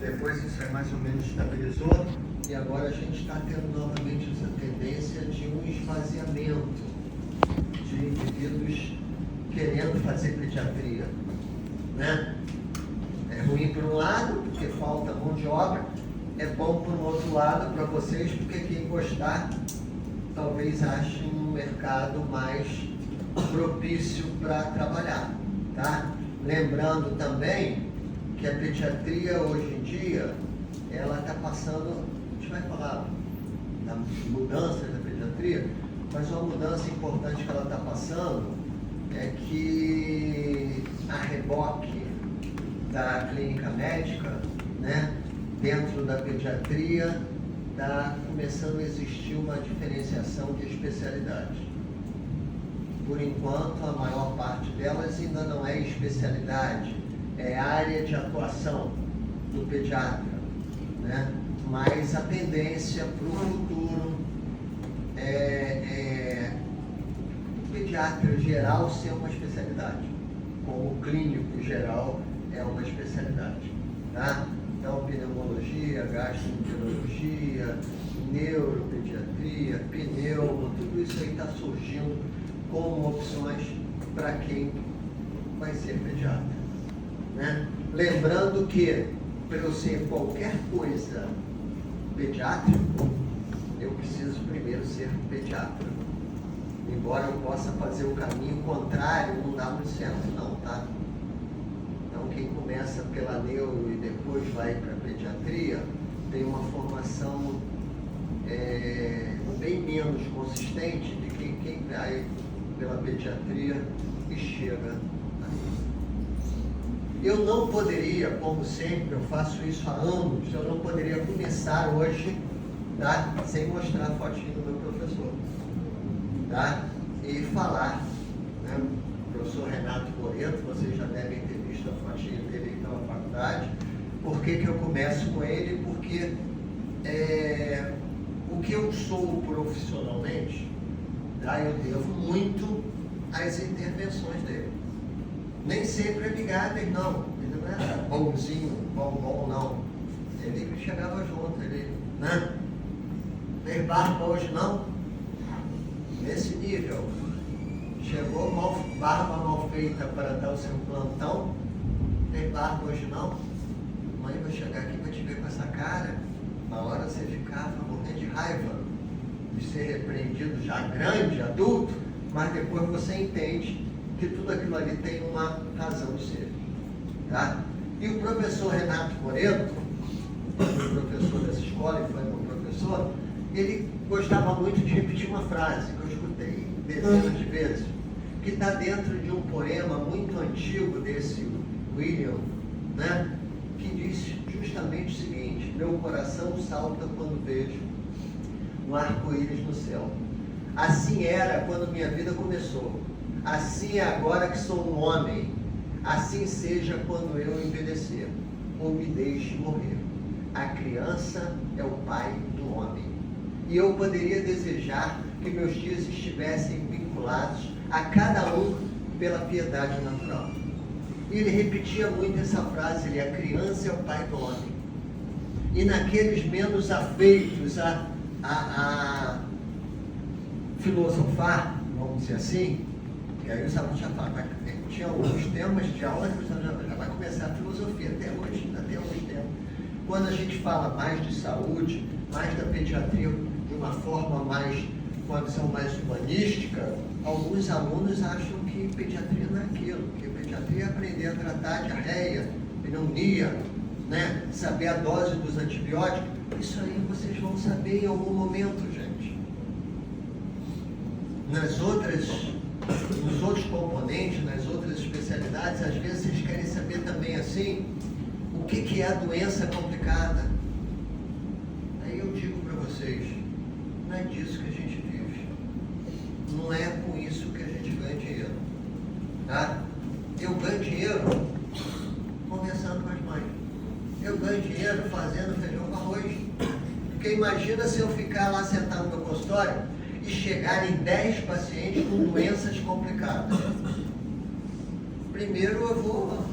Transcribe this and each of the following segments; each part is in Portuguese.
depois isso aí mais ou menos estabilizou, e agora a gente está tendo novamente essa tendência de um esvaziamento de indivíduos querendo fazer pediatria, né? É ruim por um lado, porque falta mão de obra, é bom por um outro lado para vocês, porque quem gostar talvez ache um mercado mais propício para trabalhar, tá? Lembrando também que a pediatria hoje em dia, ela está passando, a gente vai falar da mudança da pediatria, mas uma mudança importante que ela está passando é que a reboque da clínica médica, né, dentro da pediatria, está começando a existir uma diferenciação de especialidades. Por enquanto, a maior parte delas ainda não é especialidade, é área de atuação do pediatra, né? Mas a tendência para o futuro é o pediatra geral ser uma especialidade, como o clínico geral é uma especialidade, tá? Então, pneumologia, gastroenterologia, neuropediatria, pneumo, tudo isso aí está surgindo como opções para quem vai ser pediatra, né? Lembrando que, para eu ser qualquer coisa pediátrico, eu preciso primeiro ser pediatra. Embora eu possa fazer o caminho contrário, não dá muito certo não, tá? Então, quem começa pela neuro e depois vai para a pediatria, tem uma formação bem menos consistente de quem vai pela pediatria e chega aí. Eu não poderia, como sempre, eu faço isso há anos, eu não poderia começar hoje, tá, sem mostrar a fotinha do meu professor, tá, e falar, né, o professor Renato Moreto, vocês já devem ter visto a fotinha dele pela faculdade. Por que que eu começo com ele? Porque o que eu sou profissionalmente, tá, eu devo muito às intervenções dele. Nem sempre é ligado, ele não era bonzinho, bom, não. Ele chegava junto, ele, né? Tem barba hoje não? Nesse nível. Chegou barba mal feita para dar o seu plantão, tem barba hoje não? Mãe vai chegar aqui para te ver com essa cara, na hora você ficava morrendo de raiva de ser repreendido já grande, adulto, mas depois você entende que tudo aquilo ali tem uma razão de ser, tá? E o professor Renato Moreto, o professor dessa escola, e foi meu professor, ele gostava muito de repetir uma frase que eu escutei dezenas de vezes, que está dentro de um poema muito antigo desse William, né? Que diz justamente o seguinte: meu coração salta quando vejo um arco-íris no céu. Assim era quando minha vida começou. Assim é agora que sou um homem, assim seja quando eu envelhecer, ou me deixe morrer. A criança é o pai do homem. E eu poderia desejar que meus dias estivessem vinculados a cada um pela piedade natural. E ele repetia muito essa frase, a criança é o pai do homem. E naqueles menos afeitos a filosofar, vamos dizer assim, e aí os alunos já falavam, tinha alguns temas de aula que já vai começar a filosofia, até hoje temos. Quando a gente fala mais de saúde, mais da pediatria, de uma forma mais, com uma visão mais humanística, alguns alunos acham que pediatria não é aquilo, que pediatria é aprender a tratar diarreia, pneumonia, né? Saber a dose dos antibióticos. Isso aí vocês vão saber em algum momento, gente. Nos outros componentes, nas outras especialidades, às vezes vocês querem saber também assim, o que é a doença complicada. Aí eu digo para vocês, não é disso que a gente vive. Não é com isso que a gente ganha dinheiro. Tá? Eu ganho dinheiro conversando com as mães. Eu ganho dinheiro fazendo feijão com arroz. Porque imagina se eu ficar lá sentado no meu consultório e chegarem 10 pacientes com doenças complicadas. Primeiro eu vou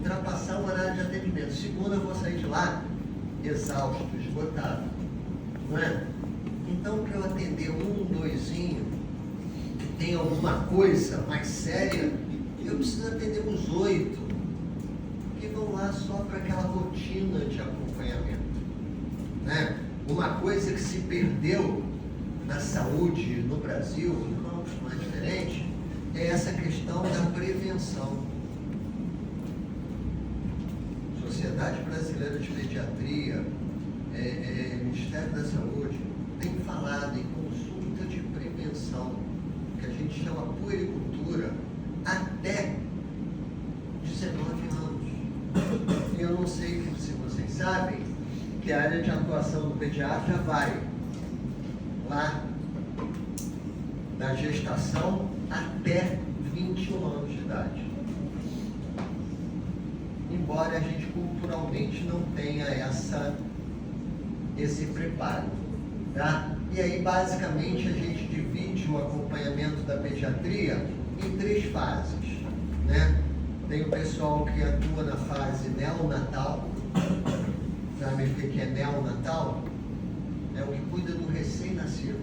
ultrapassar o horário de atendimento. Segunda, eu vou sair de lá exausto, esgotado. Não é? Então, para eu atender doisinho, que tem alguma coisa mais séria, eu preciso atender uns 8, que vão lá só para aquela rotina de acompanhamento. Né? Uma coisa que se perdeu na saúde no Brasil, em campos mais diferentes, é essa questão da prevenção. Sociedade Brasileira de Pediatria, Ministério da Saúde, tem falado em consulta de prevenção, que a gente chama puericultura, até 19 anos. E eu não sei se vocês sabem que a área de atuação do pediatra vai lá da gestação até 21 anos de idade. Embora a gente culturalmente não tenha esse preparo. Tá? E aí, basicamente, a gente divide o acompanhamento da pediatria em 3 fases. Né? Tem o pessoal que atua na fase neonatal. Sabe o que é neonatal? É o que cuida do recém-nascido.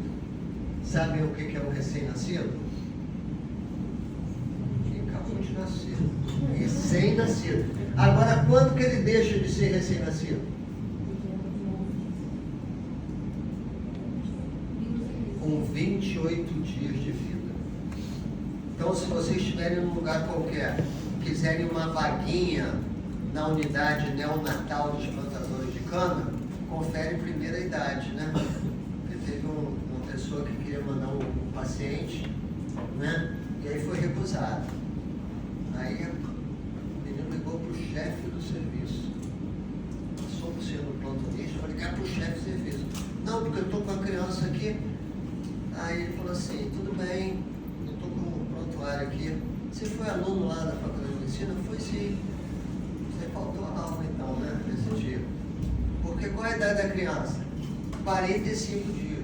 Sabem o que é um recém-nascido? Que acabou de nascer. Recém-nascido. Agora, quando que ele deixa de ser recém-nascido? Com 28 dias de vida. Então, se vocês estiverem num lugar qualquer, quiserem uma vaguinha na unidade neonatal dos plantadores de cana, confere primeiro a idade, né? Porque teve uma pessoa que queria mandar um paciente, né? E aí foi recusado. Aí o menino ligou para o chefe do serviço. Passou por ser no plantonista, vou ligar para o chefe do serviço. Não, porque eu estou com a criança aqui. Aí ele falou assim, tudo bem, eu estou com um prontuário aqui. Você foi aluno lá da faculdade de medicina? Foi sim. Você faltou a aula então, né? Nesse dia. Porque qual é a idade da criança? 45 dias.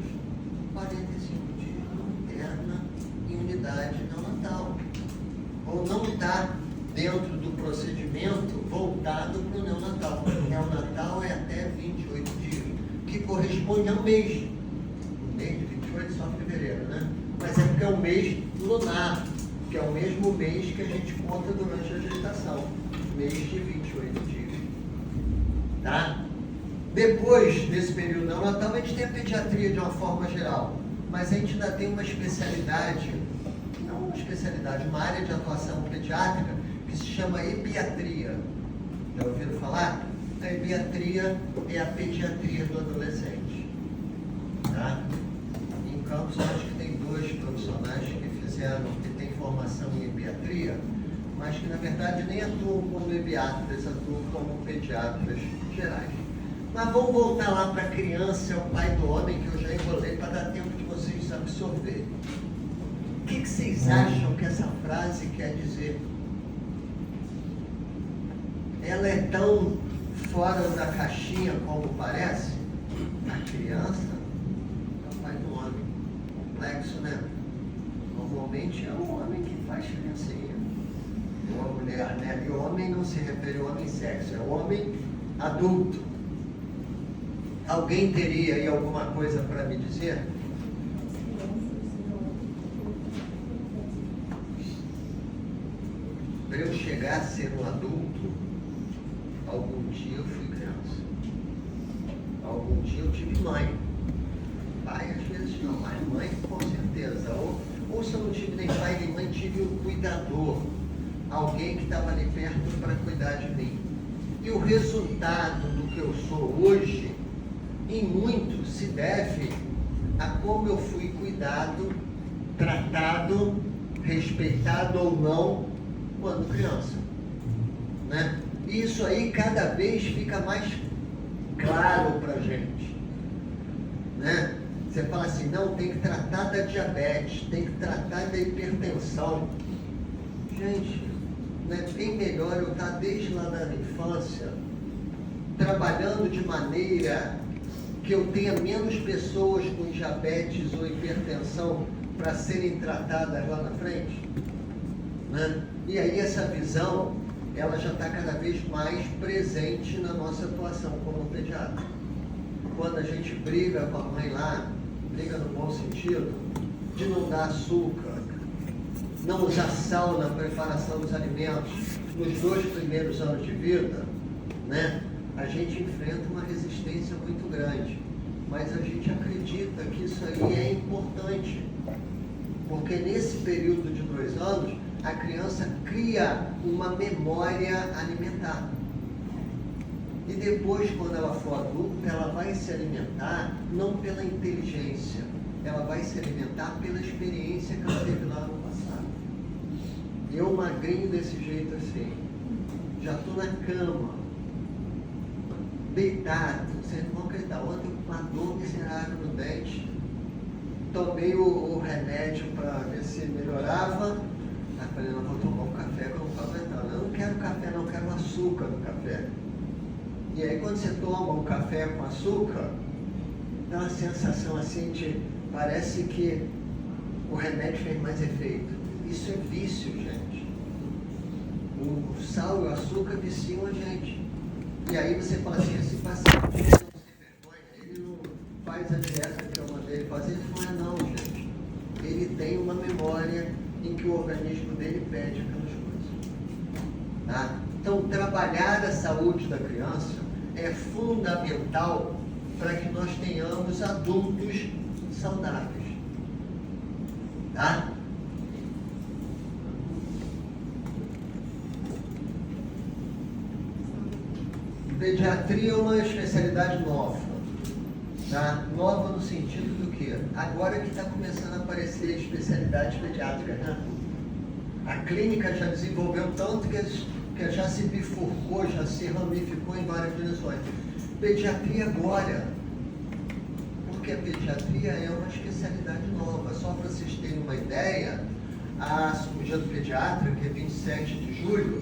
45 dias interna em unidade neonatal. Ou não está dentro do procedimento voltado para o neonatal. O neonatal é até 28 dias, que corresponde a um mês. Um mês de 28 só fevereiro, né? Mas é porque é um mês lunar, que é o mesmo mês que a gente conta durante a gestação. Mês de 28 dias. Tá? Depois desse período neonatal, a gente tem a pediatria de uma forma geral, mas a gente ainda tem uma especialidade, não uma especialidade, uma área de atuação pediátrica que se chama epiatria. Já ouviram falar? A epiatria é a pediatria do adolescente. Tá? Em Campos, eu acho que tem 2 profissionais que têm formação em epiatria, mas que na verdade nem atuam como epiatras, atuam como pediatras gerais. Mas vamos voltar lá para a criança, é o pai do homem, que eu já enrolei para dar tempo de vocês absorverem. O que vocês acham que essa frase quer dizer? Ela é tão fora da caixinha como parece? A criança é o pai do homem. Complexo, né? Normalmente é o homem que faz criancinha. Ou a mulher, né? E o homem não se refere ao homem sexo, é o homem adulto. Alguém teria aí alguma coisa para me dizer? Para eu chegar a ser um adulto, algum dia eu fui criança. Algum dia eu tive mãe. Pai às vezes não, mas mãe com certeza. Ou se eu não tive nem pai nem mãe, tive um cuidador. Alguém que estava ali perto para cuidar de mim. E o resultado do que eu sou hoje, em muito, se deve a como eu fui cuidado, tratado, respeitado ou não, quando criança. Né? E isso aí cada vez fica mais claro para a gente. Né? Você fala assim, não, tem que tratar da diabetes, tem que tratar da hipertensão. Gente, não é bem melhor eu estar desde lá da infância, trabalhando de maneira que eu tenha menos pessoas com diabetes ou hipertensão para serem tratadas lá na frente? Né? E aí essa visão ela já está cada vez mais presente na nossa atuação como pediatra. Quando a gente briga com a mãe lá, briga no bom sentido, de não dar açúcar, não usar sal na preparação dos alimentos, nos 2 primeiros anos de vida, né, a gente enfrenta uma resistência muito grande. Mas a gente acredita que isso aí é importante, porque nesse período de 2 anos, a criança cria uma memória alimentar. E depois, quando ela for adulta, ela vai se alimentar não pela inteligência, ela vai se alimentar pela experiência que ela teve lá no passado. Eu, magrinho desse jeito assim, já estou na cama, deitado, vocês não vão acreditar, ontem uma dor miserável no dente, tomei o remédio para ver se melhorava. Aí falei, não, vou tomar um café que eu não estou aguentando. Eu não quero café, não, eu quero açúcar no café. E aí quando você toma um café com açúcar, dá uma sensação assim de, parece que o remédio fez mais efeito. Isso é vício, gente. O sal e o açúcar viciam a gente. E aí você fala assim, esse paciente não se vergonha, ele não faz a dieta que eu mandei ele fazer. Ele não é não, gente. Ele tem uma memória em que o organismo dele pede aquelas coisas. Tá? Então, trabalhar a saúde da criança é fundamental para que nós tenhamos adultos saudáveis. Tá? Pediatria é uma especialidade nova. Tá? Nova no sentido do quê? Agora que está começando a aparecer a especialidade pediátrica, né? A clínica já desenvolveu tanto que já se bifurcou, já se ramificou em várias direções. Pediatria agora, porque a pediatria é uma especialidade nova. Só para vocês terem uma ideia, o dia do pediatra, que é 27 de julho,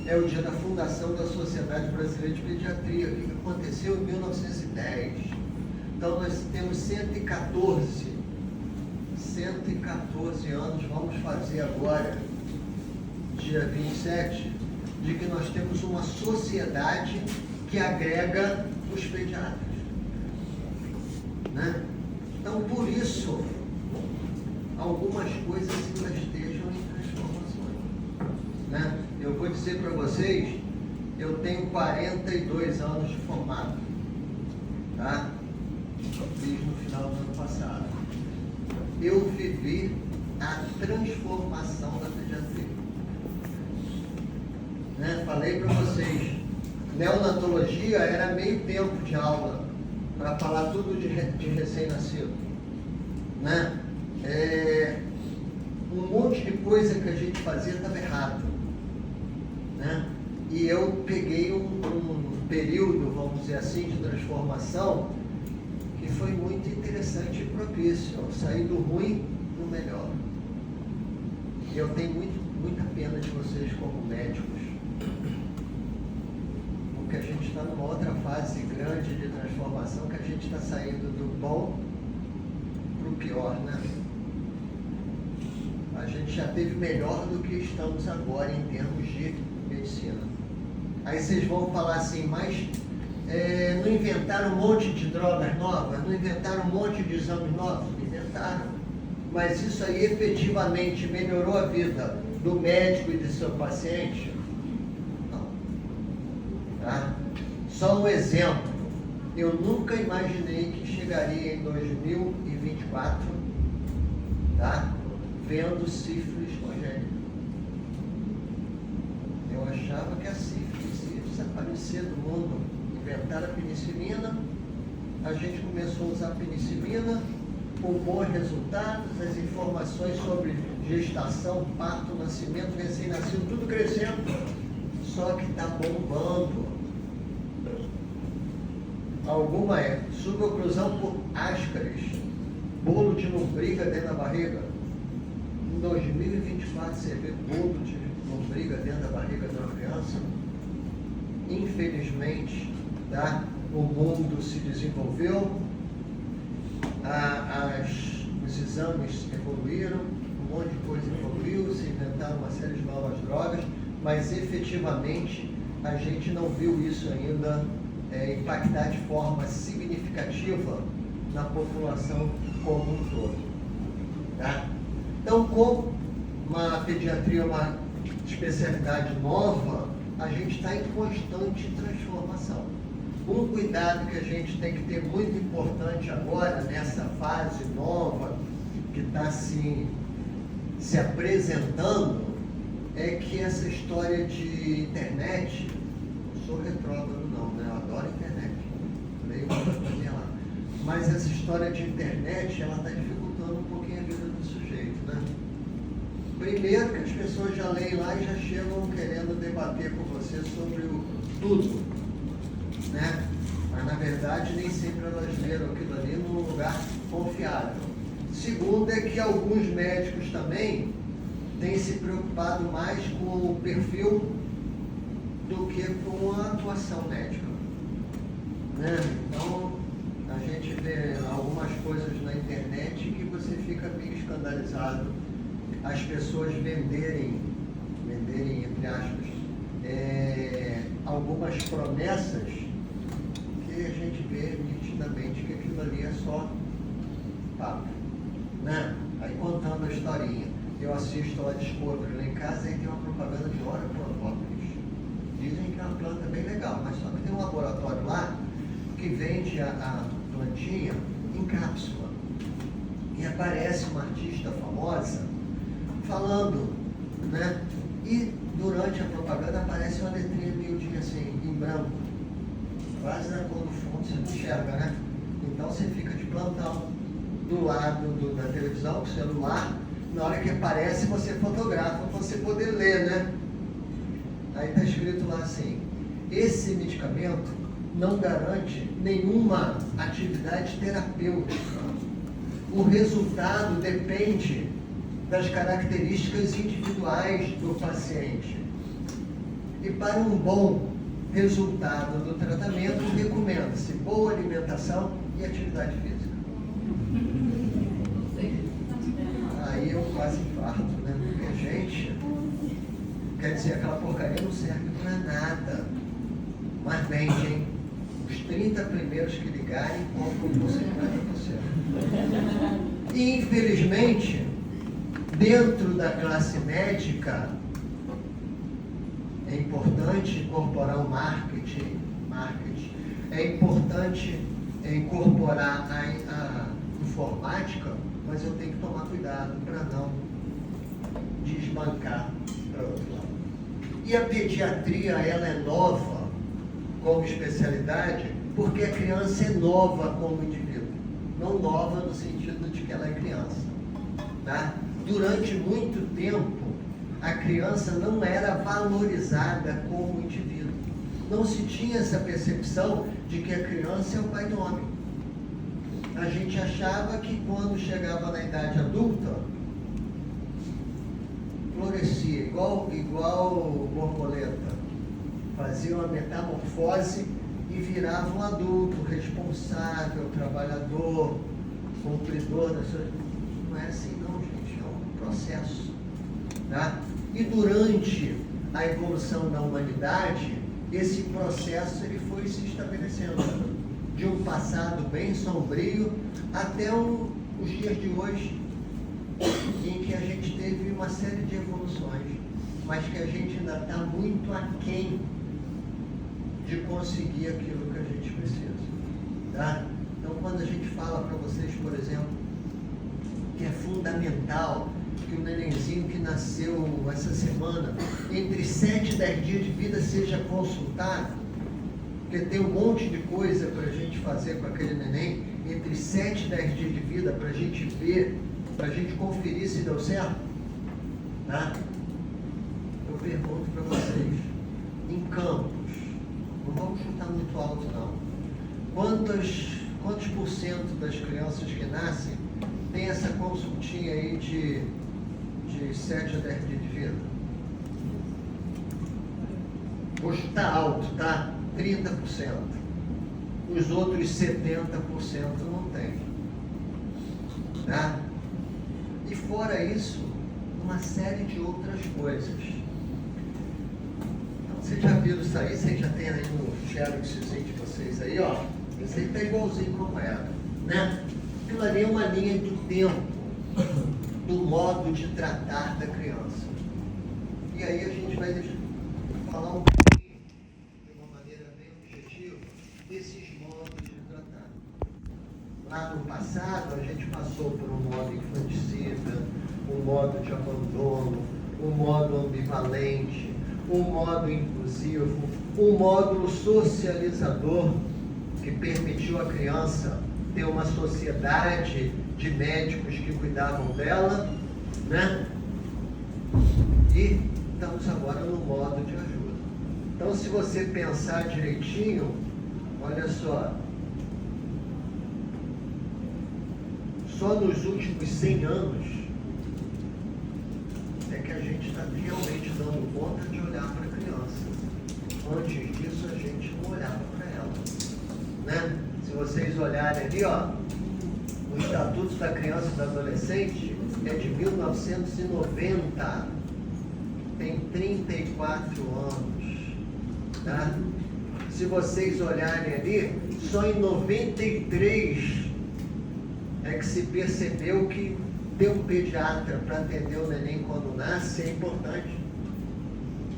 é o dia da fundação da Sociedade Brasileira de Pediatria, que aconteceu em 1910. Então nós temos 114 anos, vamos fazer agora, dia 27, de que nós temos uma sociedade que agrega os pediatras. Né? Então, por isso, algumas coisas ainda estejam em transformações. Né? Eu vou dizer para vocês, eu tenho 42 anos de formado. Tá? Fiz no final do ano passado. Eu vivi a transformação da pediatria. Né? Falei para vocês, neonatologia era meio tempo de aula para falar tudo de recém-nascido. Né? Um monte de coisa que a gente fazia estava errado. Né? E eu peguei um período, vamos dizer assim, de transformação que foi muito interessante e propício. Eu saí do ruim no melhor. E eu tenho muita pena de vocês como médicos, porque a gente está numa outra fase grande de transformação, que a gente está saindo do bom para o pior, né? A gente já teve melhor do que estamos agora em termos de medicina. Aí vocês vão falar assim, mas não inventaram um monte de drogas novas? Não inventaram um monte de exames novos? Inventaram. Mas isso aí efetivamente melhorou a vida do médico e do seu paciente? Não. Tá? Só um exemplo. Eu nunca imaginei que chegaria em 2024, tá? Vendo sífilis congênita. Eu achava que a sífilis ia desaparecer do mundo. Inventaram a penicilina, a gente começou a usar a penicilina com bons resultados, as informações sobre gestação, parto, nascimento, recém-nascido, tudo crescendo, só que está bombando. Alguma suboclusão por ascaris, bolo de lombriga dentro da barriga. Em 2024 você vê bolo de lombriga dentro da barriga de uma criança. Infelizmente, tá? O mundo se desenvolveu, os exames evoluíram, um monte de coisa evoluiu, se inventaram uma série de novas drogas, mas efetivamente a gente não viu isso ainda impactar de forma significativa na população como um todo. Tá? Então, como a pediatria é uma especialidade nova, a gente está em constante transformação. Um cuidado que a gente tem que ter muito importante agora, nessa fase nova que está se apresentando, é que essa história de internet, não sou retrógrado não, né? Eu adoro internet, leio muito lá, mas essa história de internet, ela está dificultando um pouquinho a vida do sujeito, né? Primeiro que as pessoas já leem lá e já chegam querendo debater com você sobre tudo, né? Mas na verdade nem sempre elas leram aquilo ali num lugar confiável. Segundo é que alguns médicos também têm se preocupado mais com o perfil do que com a atuação médica, né? Então a gente vê algumas coisas na internet que você fica meio escandalizado, as pessoas venderem entre aspas, algumas promessas que a gente vê nitidamente que aquilo ali é só papo, né? Aí contando a historinha, eu assisto lá Discovery lá em casa e tem uma propaganda de Ora Própolis. Dizem que é uma planta bem legal, mas só que tem um laboratório lá que vende a plantinha em cápsula. E aparece uma artista famosa falando, né? E durante a propaganda aparece uma letrinha miudinha assim, em branco. Quase na cor do fundo, você não enxerga, né? Então você fica de plantão do lado da televisão, o celular, na hora que aparece você fotografa para você poder ler, né? Aí está escrito lá assim: esse medicamento não garante nenhuma atividade terapêutica. O resultado depende das características individuais do paciente. E para um bom resultado do tratamento, recomenda-se boa alimentação e atividade física. Aí eu quase infarto, né? Porque, gente, quer dizer, aquela porcaria não serve para nada. Mas vende, hein? Os 30 primeiros que ligarem, compram por 50%. E, infelizmente, dentro da classe médica, é importante incorporar o marketing, é importante incorporar a informática, mas eu tenho que tomar cuidado para não desbancar para o outro lado. E a pediatria, ela é nova como especialidade porque a criança é nova como indivíduo, não nova no sentido de que ela é criança, tá? Durante muito tempo, a criança não era valorizada como indivíduo. Não se tinha essa percepção de que a criança é o pai do homem. A gente achava que quando chegava na idade adulta, florescia, igual borboleta. Fazia uma metamorfose e virava um adulto responsável, trabalhador, cumpridor das suas... Não é assim não, gente, é um processo. Tá? E durante a evolução da humanidade, esse processo ele foi se estabelecendo de um passado bem sombrio até os dias de hoje, em que a gente teve uma série de evoluções, mas que a gente ainda está muito aquém de conseguir aquilo que a gente precisa. Tá? Então, quando a gente fala para vocês, por exemplo, que é fundamental que o nenenzinho que nasceu essa semana, entre 7 e 10 dias de vida, seja consultado, porque tem um monte de coisa para a gente fazer com aquele neném, entre 7 e 10 dias de vida, para a gente ver, para a gente conferir se deu certo, tá? Eu pergunto para vocês, em Campos, não vamos chutar muito alto não, quantos por cento das crianças que nascem tem essa consultinha aí de 7 a 10 dias de vida? Vou chutar alto, tá? 30%. Os outros 70% não tem. Tá? E fora isso, uma série de outras coisas. Vocês já viram isso aí? Vocês já tem aí no xeroxzinho de vocês aí, ó. Esse aí tá igualzinho como era, né? Aquilo ali é uma linha do tempo, do modo de tratar da criança. E aí a gente vai falar um pouquinho, de uma maneira bem objetiva, desses modos de tratar. Lá no passado, a gente passou por um modo infanticida, um modo de abandono, um modo ambivalente, um modo inclusivo, um módulo socializador que permitiu à criança ter uma sociedade de médicos que cuidavam dela, né? E estamos agora no modo de ajuda. Então, se você pensar direitinho, olha só nos últimos 100 anos é que a gente está realmente dando conta de olhar para a criança. Antes disso, a gente não olhava para ela, né? Se vocês olharem ali, ó, o Estatuto da Criança e do Adolescente é de 1990, tem 34 anos, tá? Se vocês olharem ali, só em 93 é que se percebeu que ter um pediatra para atender o neném quando nasce é importante.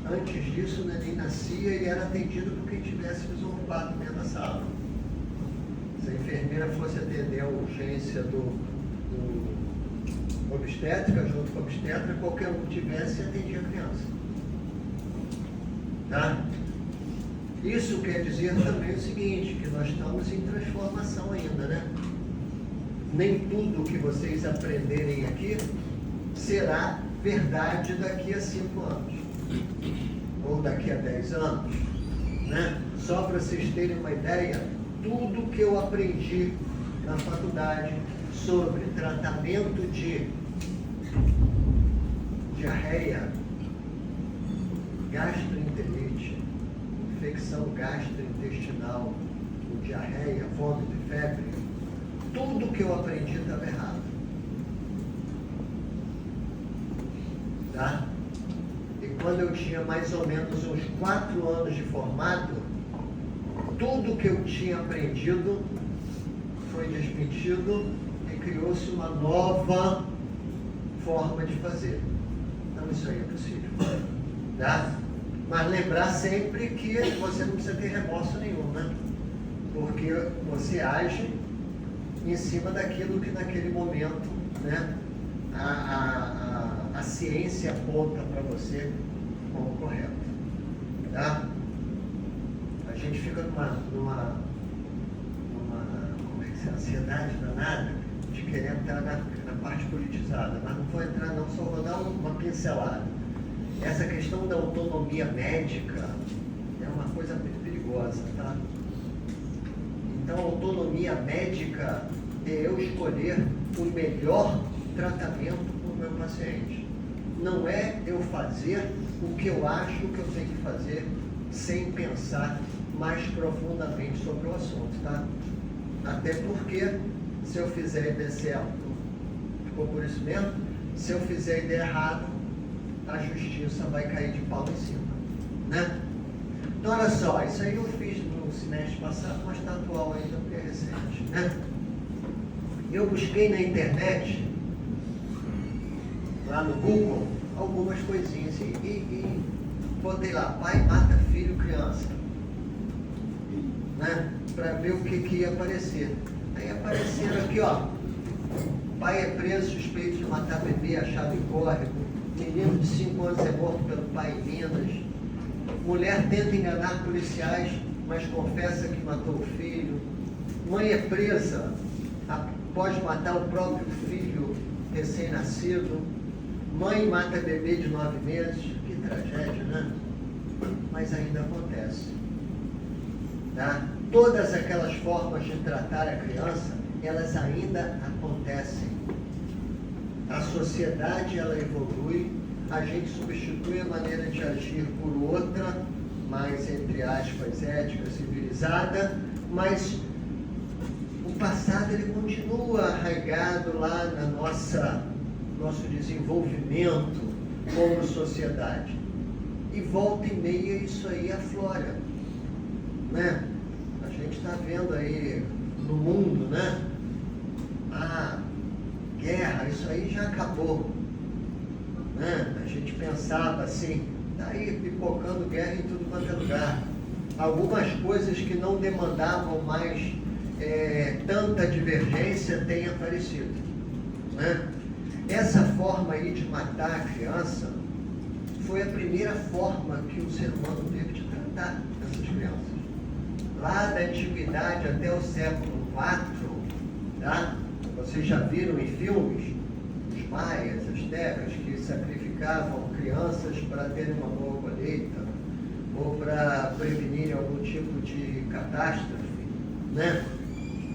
Antes disso, o neném nascia e era atendido por quem tivesse desocupado dentro da sala. Se a enfermeira fosse atender a urgência do obstétrica, junto com a obstetra, qualquer um que tivesse, atendia a criança. Tá? Isso quer dizer também o seguinte, que nós estamos em transformação ainda, né? Nem tudo que vocês aprenderem aqui será verdade daqui a 5 anos, ou daqui a 10 anos, né? Só para vocês terem uma ideia, tudo que eu aprendi na faculdade sobre tratamento de diarreia, gastroenterite, infecção gastrointestinal, diarreia, vômito e febre, tudo que eu aprendi estava errado. Tá? E quando eu tinha mais ou menos uns 4 anos de formado, tudo que eu tinha aprendido foi desmentido e criou-se uma nova forma de fazer. Então isso aí é possível. Tá? Mas lembrar sempre que você não precisa ter remorso nenhum, né? Porque você age em cima daquilo que naquele momento, né, a ciência aponta para você como correto. Tá? A gente fica numa como é que se é, ansiedade danada de querer entrar na parte politizada, mas não vou entrar não, só vou dar uma pincelada. Essa questão da autonomia médica é uma coisa muito perigosa, tá? Então, a autonomia médica é eu escolher o melhor tratamento para o meu paciente. Não é eu fazer o que eu acho que eu tenho que fazer sem pensar mais profundamente sobre o assunto, tá? Até porque, se eu fizer a ideia certa, ficou por isso mesmo, se eu fizer a ideia errada, a justiça vai cair de pau em cima, né? Então, olha só, isso aí eu fiz no semestre passado, mas está atual ainda, porque é recente, né? Eu busquei na internet, lá no Google, algumas coisinhas e botei lá, pai mata filho criança, né? Para ver o que ia aparecer. Aí apareceram aqui, ó, pai é preso suspeito de matar bebê achado em córrego, menino de 5 anos é morto pelo pai em Minas, mulher tenta enganar policiais, mas confessa que matou o filho, mãe é presa após matar o próprio filho recém-nascido, mãe mata bebê de 9 meses, que tragédia, né? Mas ainda acontece. Tá? Todas aquelas formas de tratar a criança, elas ainda acontecem. A sociedade, ela evolui, a gente substitui a maneira de agir por outra, mais, entre aspas, ética, civilizada, mas o passado, ele continua arraigado lá na nosso desenvolvimento como sociedade. e volta e meia isso aí aflora, né? A gente está vendo aí no mundo, né? A guerra, isso aí já acabou, né? A gente pensava assim, tá aí pipocando guerra em tudo quanto é lugar. Algumas coisas que não demandavam mais tanta divergência têm aparecido, né? Essa forma aí de matar a criança foi a primeira forma que o ser humano teve de tratar essas crianças. Lá da antiguidade até o século IV, tá? Vocês já viram em filmes os maias, as astecas, que sacrificavam crianças para terem uma boa colheita ou para prevenir algum tipo de catástrofe, né?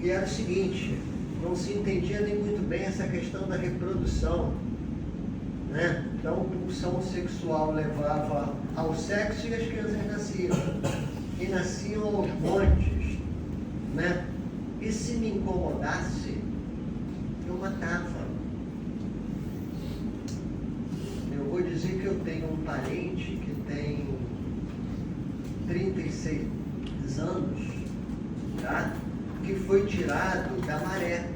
E era o seguinte, não se entendia nem muito bem essa questão da reprodução, né? Então, a pulsão sexual levava ao sexo e as crianças nasciam. E nasciam aos montes, né? E se me incomodasse, eu matava. Eu vou dizer que eu tenho um parente que tem 36 anos, tá? Que foi tirado da Maré,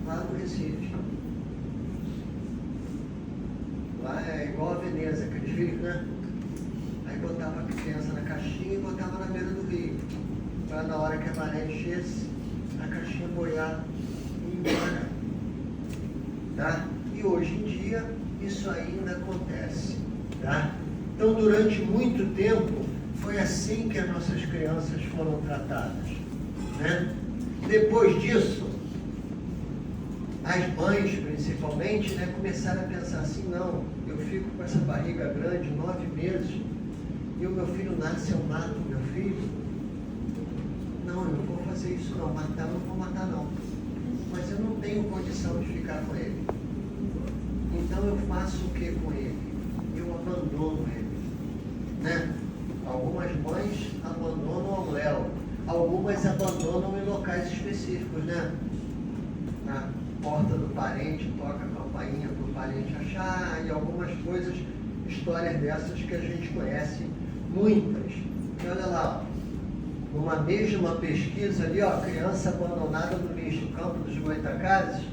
lá no Recife. Lá é igual a Veneza, aqueles rios, né? Aí botava a criança na caixinha e botava na beira do rio, para na hora que a maré enchesse, a caixinha boiar e ir embora. Tá? E hoje em dia, isso ainda acontece. Tá? Então, durante muito tempo, foi assim que as nossas crianças foram tratadas, né? Depois disso, as mães, principalmente, né, começaram a pensar assim, não, eu fico com essa barriga grande, 9 meses, e o meu filho nasce, eu mato o meu filho? Não, eu não vou fazer isso não, matar eu não vou matar não, mas eu não tenho condição de ficar com ele. Então eu faço o que com ele? Eu abandono ele, né? Algumas mães abandonam ao léu, algumas abandonam em locais específicos, né? Na porta do parente, toca a campainha para o parente achar, e algumas coisas, histórias dessas que a gente conhece, muitas. E olha lá, ó, numa mesma pesquisa ali, ó, criança abandonada no lixo, Campo dos Goitacazes,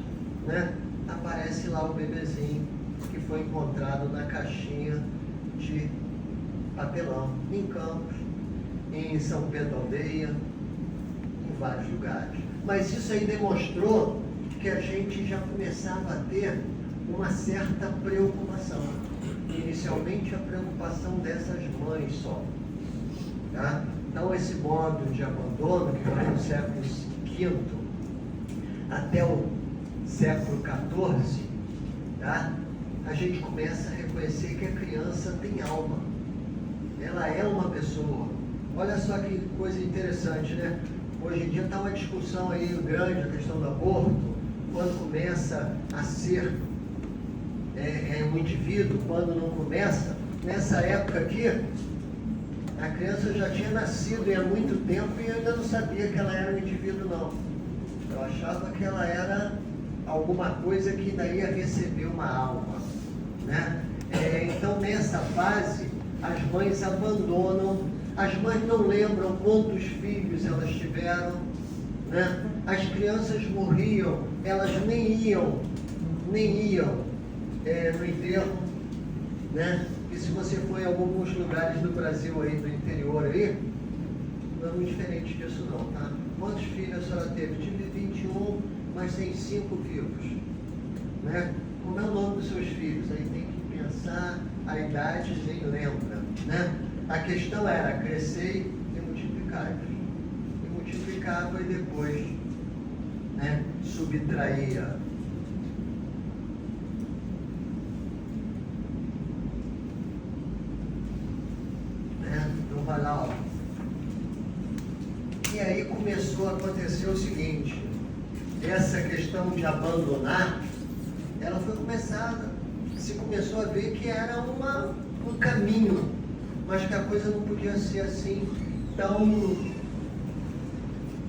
né? Aparece lá o bebezinho que foi encontrado na caixinha de papelão, em Campos, em São Pedro da Aldeia, em vários lugares. Mas isso aí demonstrou que a gente já começava a ter uma certa preocupação. Inicialmente a preocupação dessas mães só. Tá? Então esse modo de abandono, que foi no século V até o século XIV, tá? A gente começa a reconhecer que a criança tem alma. Ela é uma pessoa. Olha só que coisa interessante, né? Hoje em dia está uma discussão aí grande, a questão do aborto, quando começa a ser um indivíduo, quando não começa. Nessa época aqui, a criança já tinha nascido há muito tempo e eu ainda não sabia que ela era um indivíduo, não. Eu achava que ela era alguma coisa que daí ia receber uma alma, né? Então, nessa fase, as mães abandonam, as mães não lembram quantos filhos elas tiveram, né? As crianças morriam, elas nem iam no enterro, né? E se você for em alguns lugares do Brasil aí, do interior aí, não é muito diferente disso não, tá? Quantos filhos a senhora teve? Tive 21, mas tem 5 vivos, né? Como é o nome dos seus filhos? Aí tem que pensar a idade, nem lembra, né? A questão era crescer e multiplicar. E multiplicava e depois, né, subtraía. Né? Então vai lá, ó. E aí começou a acontecer o seguinte, essa questão de abandonar, ela foi se começou a ver que era um caminho, mas que a coisa não podia ser assim tão,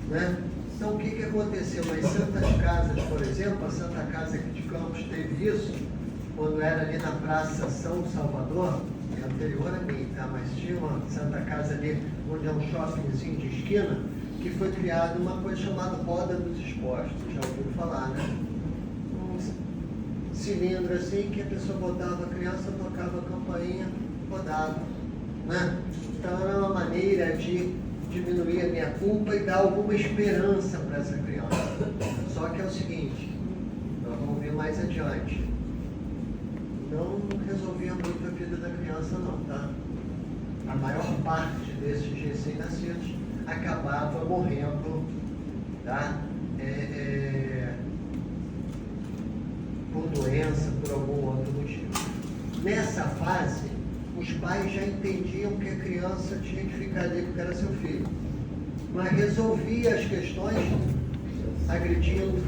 né? Então o que aconteceu? As Santas Casas, por exemplo, a Santa Casa aqui de Campos teve isso, quando era ali na Praça São Salvador, é anterior a mim, tá? Mas tinha uma Santa Casa ali, onde é um shoppingzinho de esquina, que foi criada uma coisa chamada Roda dos Expostos, já ouviram falar, né? Um cilindro assim, que a pessoa botava a criança, tocava a campainha, rodava, né? Então era uma maneira de diminuir a minha culpa e dar alguma esperança para essa criança. Só que é o seguinte, nós vamos ver mais adiante, não resolvia muito a vida da criança não, tá? A maior parte desses recém-nascidos acabava morrendo, tá? Por doença, por algum outro motivo. Nessa fase, os pais já entendiam que a criança tinha que ficar ali porque era seu filho, mas resolvia as questões agredindo,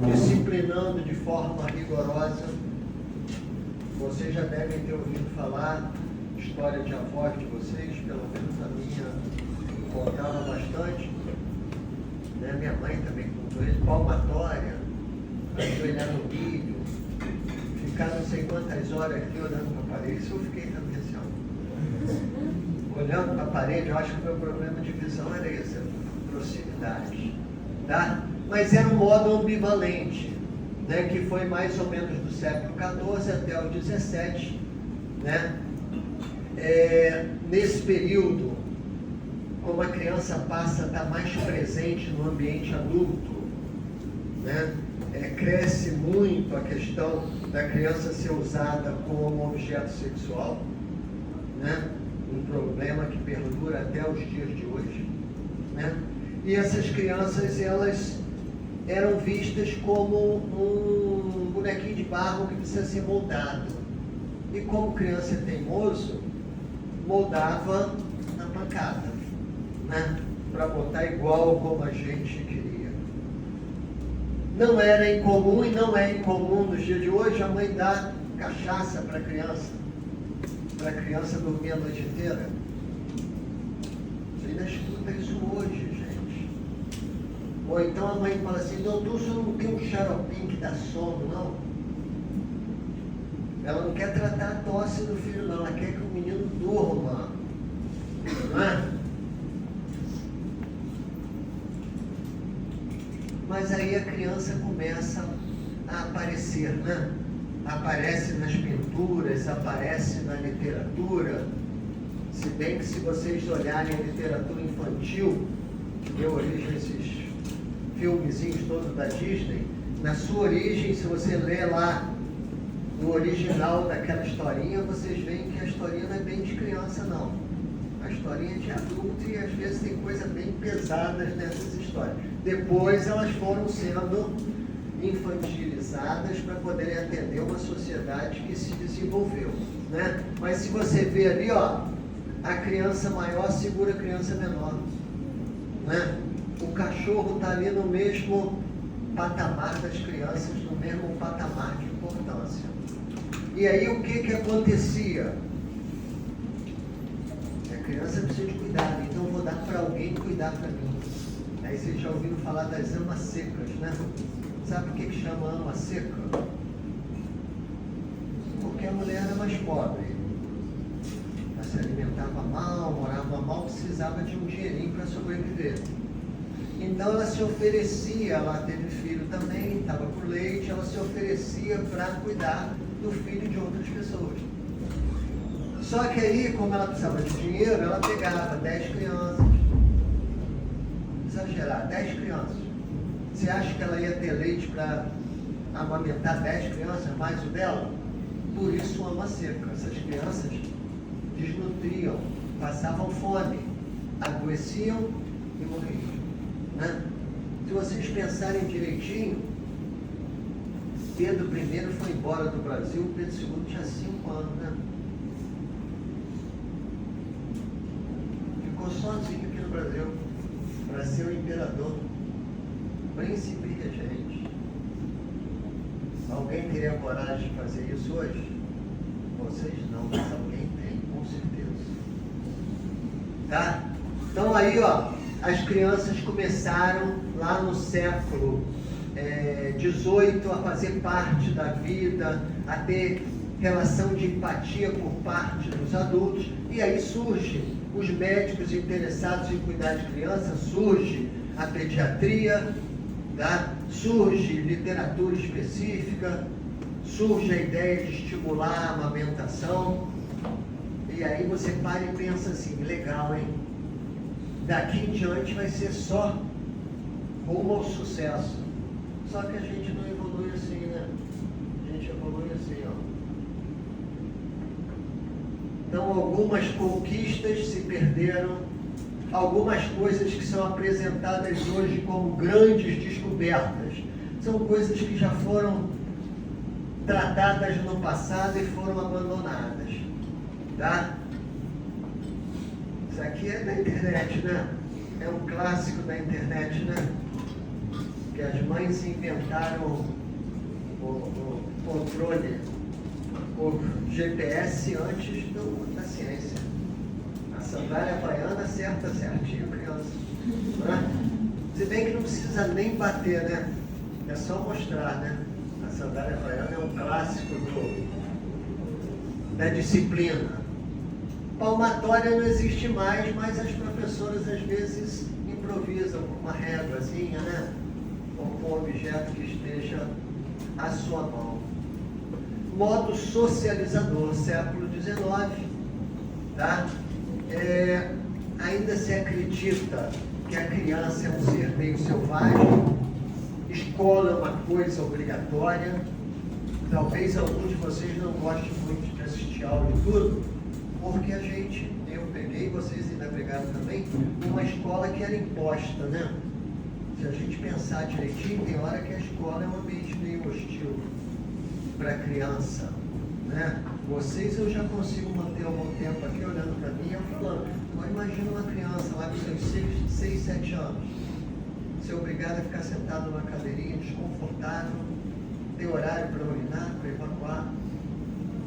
disciplinando de forma rigorosa. Vocês já devem ter ouvido falar história de avós de vocês, pelo menos a minha contava bastante, né? Minha mãe também contou isso, palmatória, ajoelhar no milho, ficar não sei quantas horas aqui olhando para a parede. Isso eu fiquei também assim, ó, olhando para a parede. Eu acho que o meu problema de visão era esse, proximidade, tá? Mas era um modo ambivalente, né? Que foi mais ou menos do século XIV até o XVII, né? Nesse período, como a criança passa a estar mais presente no ambiente adulto, né? Cresce muito a questão da criança ser usada como objeto sexual, né? Um problema que perdura até os dias de hoje, né? E essas crianças, elas eram vistas como um bonequinho de barro que precisa ser moldado. E como criança é teimoso, moldava na pancada, né? Para botar igual como a gente queria. Não era incomum e não é incomum nos dias de hoje a mãe dar cachaça para a criança dormir a noite inteira. Você ainda escuta isso hoje, gente. Ou então a mãe fala assim, doutor, o senhor não tem um xaropinho que dá sono, não? Ela não quer tratar a tosse do filho, não. Ela quer que o menino durma. Não é? Mas aí a criança começa a aparecer, né? Aparece nas pinturas, aparece na literatura. Se bem que se vocês olharem a literatura infantil, que deu origem a esses filmezinhos todos da Disney, na sua origem, se você ler lá no original daquela historinha, vocês veem que a historinha não é bem de criança, não. A historinha é de adulto e às vezes tem coisas bem pesadas nessas histórias. Depois elas foram sendo infantilizadas para poderem atender uma sociedade que se desenvolveu, né? Mas se você vê ali, ó, a criança maior segura a criança menor, né? O cachorro está ali no mesmo patamar das crianças, no mesmo patamar de importância. E aí o que acontecia? A criança precisa de cuidado, então eu vou dar para alguém cuidar para mim. Aí vocês já ouviram falar das amas secas, né? Sabe por que chama ama seca? Porque a mulher era mais pobre. Ela se alimentava mal, morava mal, precisava de um dinheirinho para sobreviver. Então ela se oferecia, ela teve filho também, estava por leite, ela se oferecia para cuidar do filho de outras pessoas. Só que aí, como ela precisava de dinheiro, ela pegava 10 crianças. Exagerar, 10 crianças. Você acha que ela ia ter leite para amamentar 10 crianças, mais o dela? Por isso ama seca. Essas crianças desnutriam, passavam fome, adoeciam e morriam, né? Se vocês pensarem direitinho, Pedro I foi embora do Brasil, Pedro II tinha 5 anos, né? Ficou sozinho aqui no Brasil para ser o imperador, príncipe e regente. Alguém teria coragem de fazer isso hoje? Vocês não, mas alguém tem, com certeza. Tá? Então aí, ó, as crianças começaram lá no século XVIII a fazer parte da vida, a ter relação de empatia por parte dos adultos, e aí surge os médicos interessados em cuidar de criança, surge a pediatria, tá? Surge literatura específica, surge a ideia de estimular a amamentação, e aí você para e pensa assim, legal, hein? Daqui em diante vai ser só rumo ao sucesso. Só que a gente não evolui assim, né? A gente evolui assim, ó. Então, algumas conquistas se perderam, algumas coisas que são apresentadas hoje como grandes descobertas, são coisas que já foram tratadas no passado e foram abandonadas, tá? Isso aqui é da internet, né? É um clássico da internet, né? Que as mães inventaram o controle, o GPS antes da ciência. A sandália havaiana acerta certinho, criança. Né? Se bem que não precisa nem bater, né? É só mostrar, né? A sandália havaiana é um clássico da disciplina. Palmatória não existe mais, mas as professoras às vezes improvisam com uma réguazinha, né? Ou com um objeto que esteja à sua mão. Modo socializador, século XIX, tá? Ainda se acredita que a criança é um ser meio selvagem, escola é uma coisa obrigatória. Talvez alguns de vocês não gostem muito de assistir aula e tudo, porque eu peguei, vocês ainda pegaram também, uma escola que era imposta, né? Se a gente pensar direitinho, tem hora que a escola é um ambiente meio hostil para a criança, né? Vocês eu já consigo manter algum tempo aqui olhando para mim e falando, mas imagina uma criança lá com seus 6, 7 anos, ser obrigado a ficar sentado numa cadeirinha desconfortável, ter horário para urinar, para evacuar,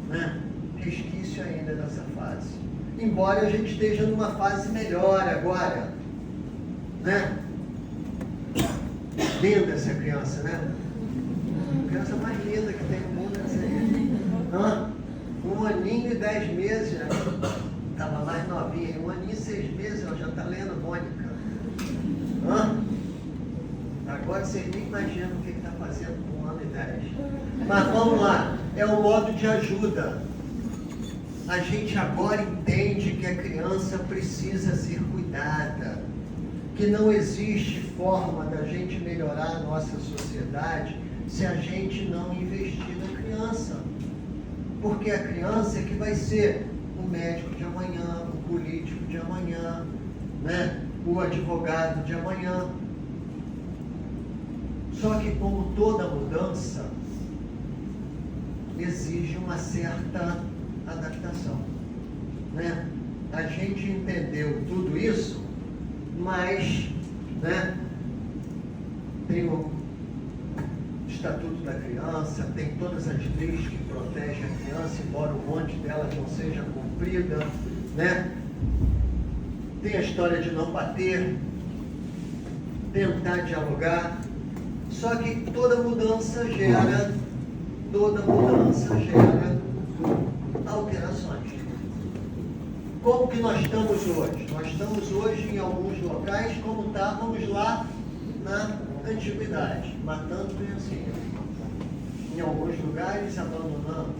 né? Resquício ainda dessa fase. Embora a gente esteja numa fase melhor agora, né? Linda essa criança, né? A criança mais linda que tem no mundo é essa aí. 1 aninho e 10 meses, né? Estava mais novinha, 1 aninho e 6 meses, ela já está lendo Mônica. Agora vocês nem imaginam o que está fazendo com 1 ano e 10. Mas vamos lá, é um modo de ajuda. A gente agora entende que a criança precisa ser cuidada, que não existe forma da gente melhorar a nossa sociedade se a gente não investir na criança. Porque a criança é que vai ser o médico de amanhã, o político de amanhã, né? O advogado de amanhã. Só que como toda mudança, exige uma certa adaptação, né? A gente entendeu tudo isso, mas, né, tem o Estatuto da Criança, tem todas as leis que protegem a criança, embora um monte delas não seja cumprida, né? Tem a história de não bater, tentar dialogar, só que toda mudança gera alterações. Como que nós estamos hoje? Nós estamos hoje em alguns locais como estávamos lá na antiguidade, matando criancinhas. Em alguns lugares abandonando,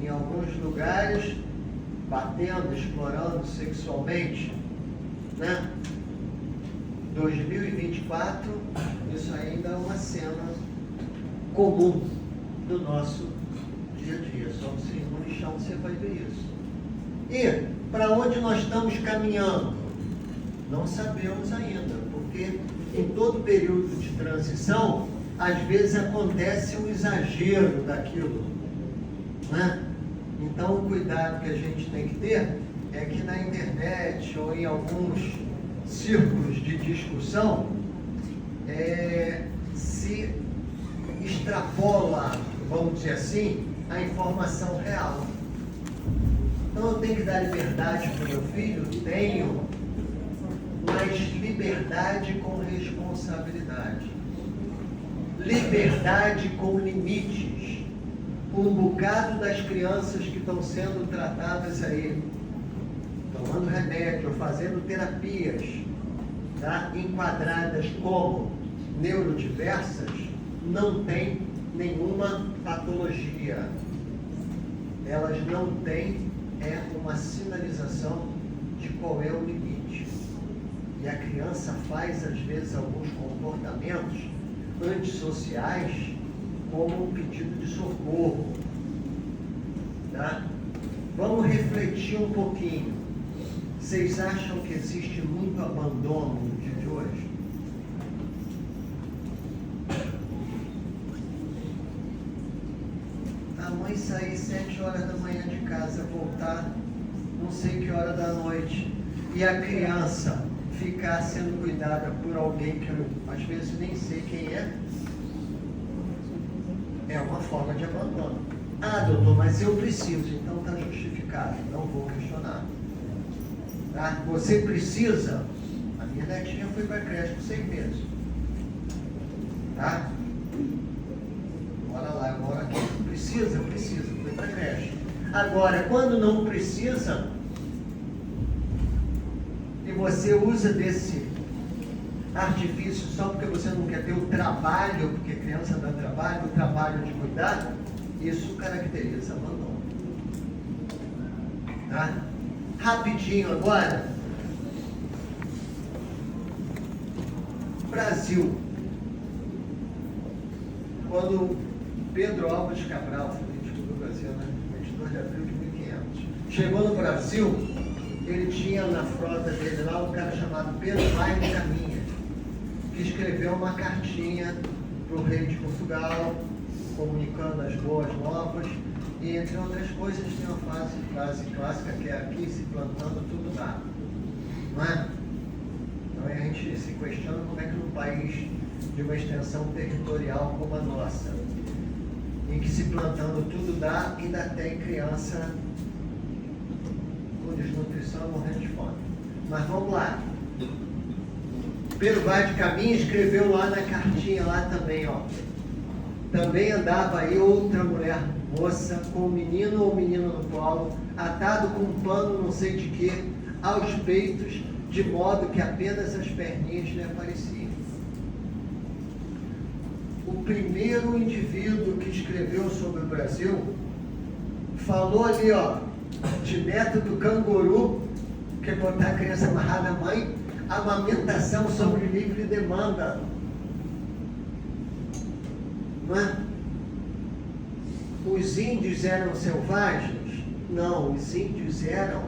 em alguns lugares batendo, explorando sexualmente, né? 2024, isso ainda é uma cena comum do nosso dia a dia. Só você ir no lixão você vai ver isso. E para onde nós estamos caminhando? Não sabemos ainda, porque em todo período de transição, às vezes acontece um exagero daquilo, né? Então o cuidado que a gente tem que ter é que na internet ou em alguns círculos de discussão se extrapola, vamos dizer assim, a informação real. Então eu tenho que dar liberdade para o meu filho? Tenho, mas liberdade com responsabilidade. Liberdade com limites. um bocado das crianças que estão sendo tratadas aí, tomando remédio, fazendo terapias, tá? Enquadradas como neurodiversas, não tem nenhuma patologia. Elas não têm uma sinalização de qual é o limite. E a criança faz, às vezes, alguns comportamentos antissociais como um pedido de socorro. Tá? Vamos refletir um pouquinho. Vocês acham que existe muito abandono no dia de hoje? A mãe sair 7 horas da manhã de casa, voltar não sei que hora da noite, e a criança ficar sendo cuidada por alguém que eu, às vezes, nem sei quem é uma forma de abandono. Ah, doutor, mas eu preciso, então está justificado, não vou questionar. Tá? Você precisa? A minha netinha foi para a creche com 6 meses. Tá? Bora lá, eu moro aqui. Precisa, foi para a creche. Agora, quando não precisa, e você usa desse artifício só porque você não quer ter o trabalho, porque criança dá trabalho, o trabalho de cuidar, isso caracteriza abandono. Tá? Rapidinho agora. Brasil. Quando Pedro Álvares Cabral, político do Brasil, né? 22 de abril de 1500, chegou no Brasil, ele tinha na frota dele lá um cara chamado Pedro Vai de Caminha, que escreveu uma cartinha para o rei de Portugal, comunicando as boas novas, e entre outras coisas tem uma frase clássica que é: aqui se plantando tudo dá. Não é? Então a gente se questiona como é que num país de uma extensão territorial como a nossa, em que se plantando tudo dá, ainda tem criança com desnutrição morrendo de fome. Mas vamos lá. Pedro Vaz de Caminha escreveu lá na cartinha lá também, ó. Também andava aí outra mulher moça, com um menino ou menino no colo, atado com um pano não sei de que, aos peitos, de modo que apenas as perninhas lhe apareciam. O primeiro indivíduo que escreveu sobre o Brasil falou ali, ó, de método canguru, que é botar a criança amarrada à mãe, amamentação sobre livre demanda. Não é? Os índios eram selvagens? Não, os índios eram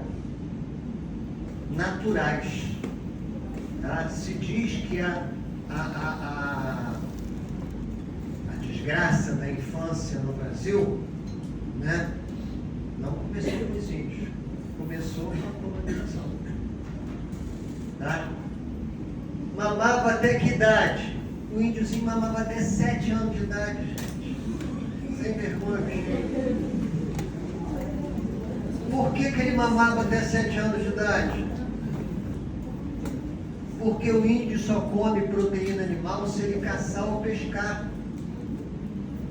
naturais. Tá? Se diz que a desgraça da infância no Brasil, né, não começou com os índios, começou com a colonização. Tá? Mamava até que idade? O índiozinho mamava até 7 anos de idade, gente. Sem vergonha. Por que ele mamava até 7 anos de idade? Porque o índio só come proteína animal se ele caçar ou pescar.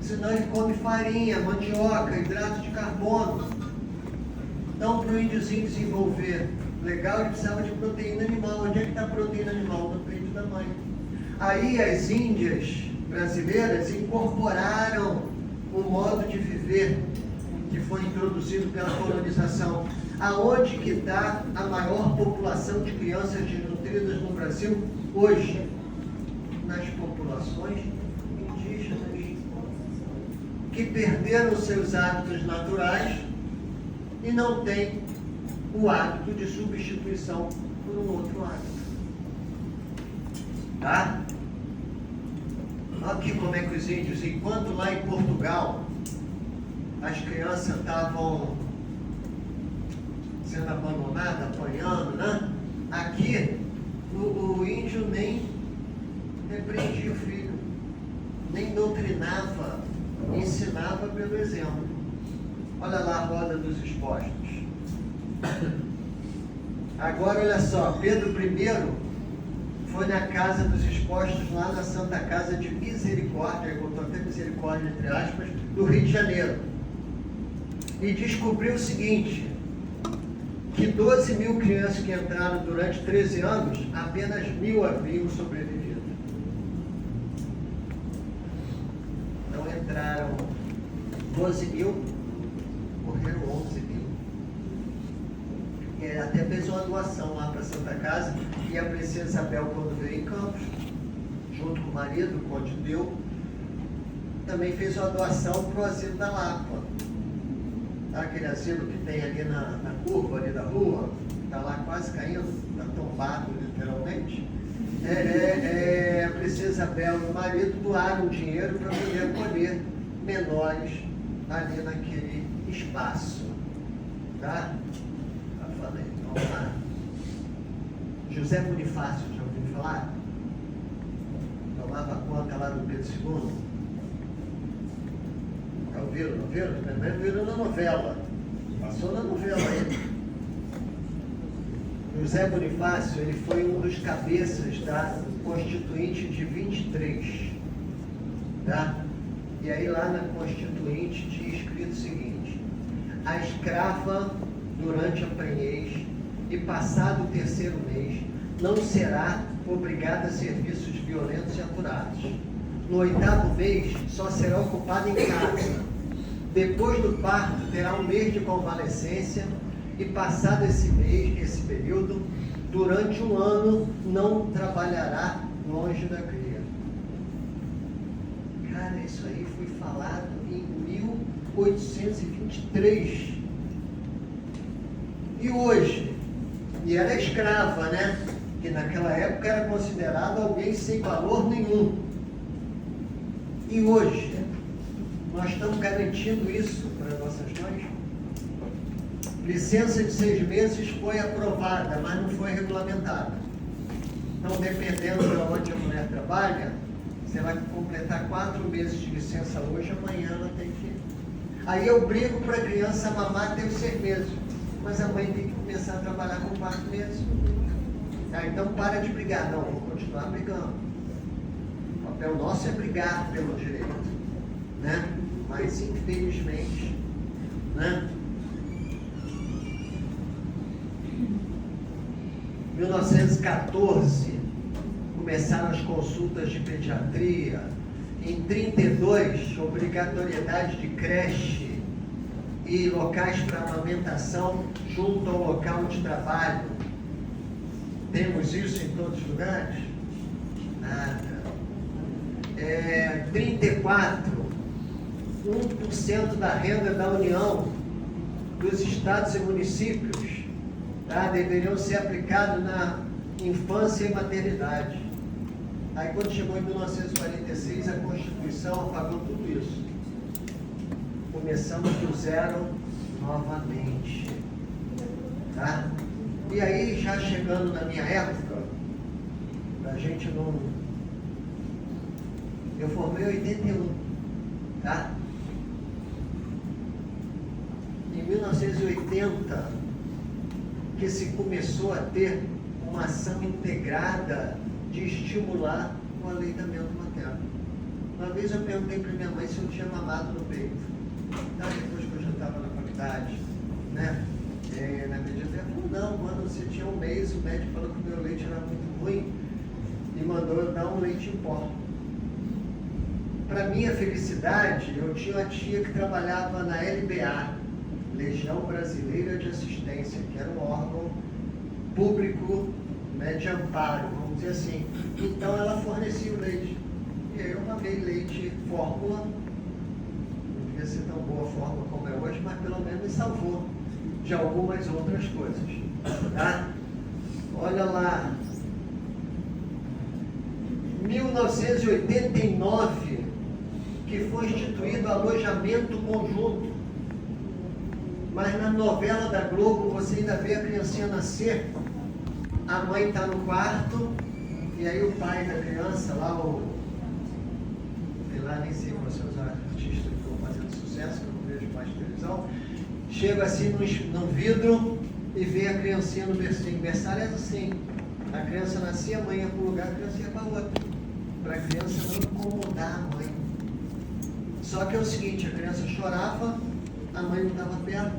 Senão ele come farinha, mandioca, hidrato de carbono. Então, para o índiozinho desenvolver legal, ele precisava de proteína animal. Onde é que está a proteína animal? No peito da mãe. Aí as índias brasileiras incorporaram o modo de viver que foi introduzido pela colonização. Aonde que está a maior população de crianças desnutridas no Brasil hoje? Nas populações indígenas, que perderam seus hábitos naturais e não têm o hábito de substituição por um outro hábito. Tá? Aqui como é que os índios, enquanto lá em Portugal as crianças estavam sendo abandonadas, apanhando, né? Aqui o índio nem repreendia o filho, nem doutrinava, ensinava pelo exemplo. Olha lá a roda dos expostos. Agora olha só, Pedro I foi na casa dos expostos, lá na Santa Casa de Misericórdia, eu botou até misericórdia entre aspas, do Rio de Janeiro. e descobriu o seguinte, que 12 mil crianças que entraram durante 13 anos, apenas 1.000 haviam sobrevivido. Então entraram 12 mil, morreram 11 mil. E até fez uma doação lá para a Santa Casa, e a princesa Isabel, quando veio em Campos, junto com o marido, o Conde Deu, também fez uma doação para o asilo da Lapa. Tá? Aquele asilo que tem ali na curva ali da rua, está lá quase caindo, está tombado literalmente. A princesa Isabel e o marido doaram dinheiro para poder acolher menores ali naquele espaço. Tá? Já falei. Vamos lá. José Bonifácio, já ouviu falar? Tomava conta lá do Pedro II. Já ouviram? Não viram? Primeiro viram na novela. Passou na novela aí. José Bonifácio, ele foi um dos cabeças da Constituinte de 23. Tá? E aí lá na Constituinte tinha escrito o seguinte: a escrava, durante a prenhez e passado o 3º mês, não será obrigada a serviços violentos e apurados. No 8º mês, só será ocupada em casa. Depois do parto, terá 1 mês de convalescência e, passado esse mês, esse período, durante 1 ano, não trabalhará longe da cria. Cara, isso aí foi falado em 1823. E hoje? E era escrava, né? Que naquela época era considerado alguém sem valor nenhum. E hoje? Nós estamos garantindo isso para nossas mães? Licença de 6 meses foi aprovada, mas não foi regulamentada. Então, dependendo de onde a mulher trabalha, se ela completar 4 meses de licença hoje, amanhã ela tem que... Aí eu brigo para a criança mamar até os 6 meses. Mas a mãe tem que começar a trabalhar com 4 meses. Então para de brigar. Não, vou continuar brigando. O papel nosso é brigar pelo direito, né? Mas infelizmente, né? 1914 começaram as consultas de pediatria. Em 32, obrigatoriedade de creche e locais para amamentação junto ao local de trabalho. Temos isso em todos os lugares? Nada. 34, 1% da renda da União, dos estados e municípios, tá, deveriam ser aplicados na infância e maternidade. Aí quando chegou em 1946, a Constituição apagou tudo isso. Começamos do zero novamente. Tá? E aí, já chegando na minha época, a gente não... Eu formei em 81, tá? Em 1980, que se começou a ter uma ação integrada de estimular o aleitamento materno. Uma vez eu perguntei para minha mãe se eu tinha mamado no peito. Depois que eu já estava na faculdade, né? Na pediatria, ela falou, não, quando você tinha 1 mês, o médico falou que o meu leite era muito ruim e mandou eu dar um leite em pó. Para minha felicidade, eu tinha uma tia que trabalhava na LBA, Legião Brasileira de Assistência, que era um órgão público, né, de amparo, vamos dizer assim. Então ela fornecia o leite. E aí eu mamei leite fórmula, não devia ser tão boa a fórmula como é hoje, mas pelo menos me salvou de algumas outras coisas. Tá? Olha lá. 1989, que foi instituído alojamento conjunto. Mas na novela da Globo, você ainda vê a criancinha nascer, a mãe está no quarto, e aí o pai da criança, lá sei lá, nem sei quais são os artistas que estão fazendo sucesso, que eu não vejo mais televisão, chega assim no vidro e vê a criancinha no berçário. Berçário é assim, a criança nascia, a mãe ia para um lugar, a criança ia para outro, para a criança não incomodar a mãe. Só que é o seguinte, a criança chorava, a mãe não estava perto,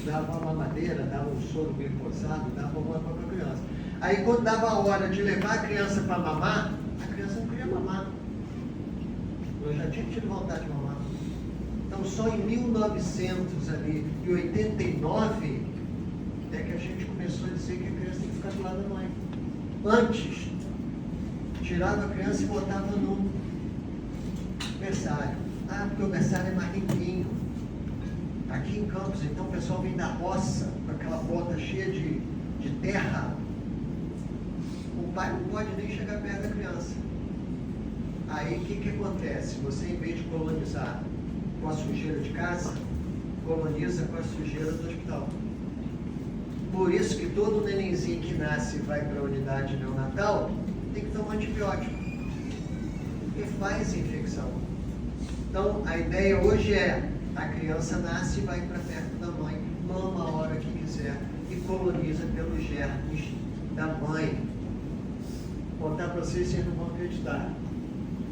dava uma mamadeira, dava um soro bem posado, dava alguma coisa para a criança. Aí quando dava a hora de levar a criança para mamar, a criança não queria mamar. Eu já tinha tido vontade de mamar. Então só em 1989 é que a gente começou a dizer que a criança tem que ficar do lado da mãe. Antes, tirava a criança e botava no berçário. Ah, porque o berçário é mais limpinho. Aqui em Campos, então, o pessoal vem da roça, com aquela bota cheia de terra. O pai não pode nem chegar perto da criança. Aí, o que acontece? Você, em vez de colonizar com a sujeira de casa, coloniza com a sujeira do hospital. Por isso que todo nenenzinho que nasce e vai para a unidade neonatal tem que tomar antibiótico, porque faz infecção. Então, a ideia hoje é, a criança nasce e vai para perto da mãe, mama a hora que quiser e coloniza pelos germes da mãe. Vou contar para vocês não vão acreditar.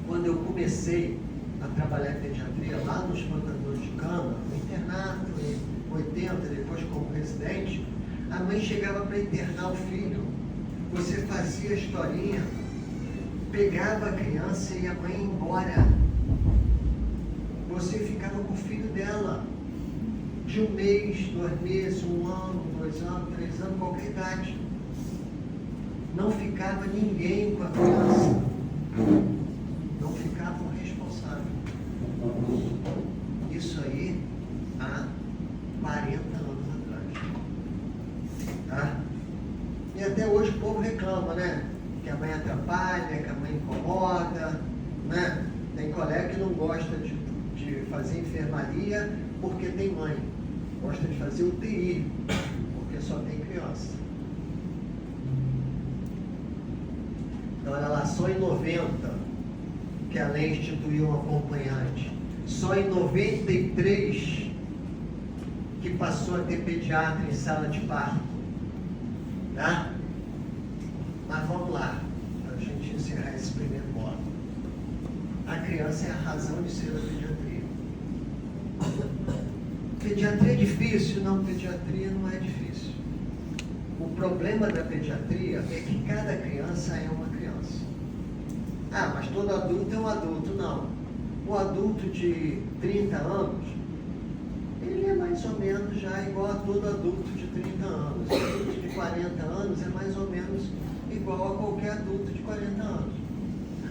Quando eu comecei a trabalhar em pediatria, lá nos plantadores de cama, no internato, em 80, depois como residente, a mãe chegava para internar o filho. Você fazia a historinha, pegava a criança e a mãe ia embora. Você ficava com o filho dela, de 1 mês, 2 meses, 1 ano, 2 anos, 3 anos, qualquer idade. Não ficava ninguém com a criança. Não ficava o responsável. Isso aí há 40 anos atrás. Tá? E até hoje o povo reclama, né? Que a mãe atrapalha, que a mãe incomoda, né? Tem colega que não gosta de fazer enfermaria porque tem mãe. Gosta de fazer UTI porque só tem criança. Então, olha lá, só em 90 que a lei instituiu um acompanhante. Só em 93 que passou a ter pediatra em sala de parto. Tá? Mas vamos lá, para a gente encerrar esse primeiro bloco. A criança é a razão de ser da pediatria. Pediatria é difícil? Não, pediatria não é difícil. O problema da pediatria é que cada criança é uma criança. Ah, mas todo adulto é um adulto. Não. O adulto de 30 anos, ele é mais ou menos já igual a todo adulto de 30 anos. O adulto de 40 anos é mais ou menos igual a qualquer adulto de 40 anos.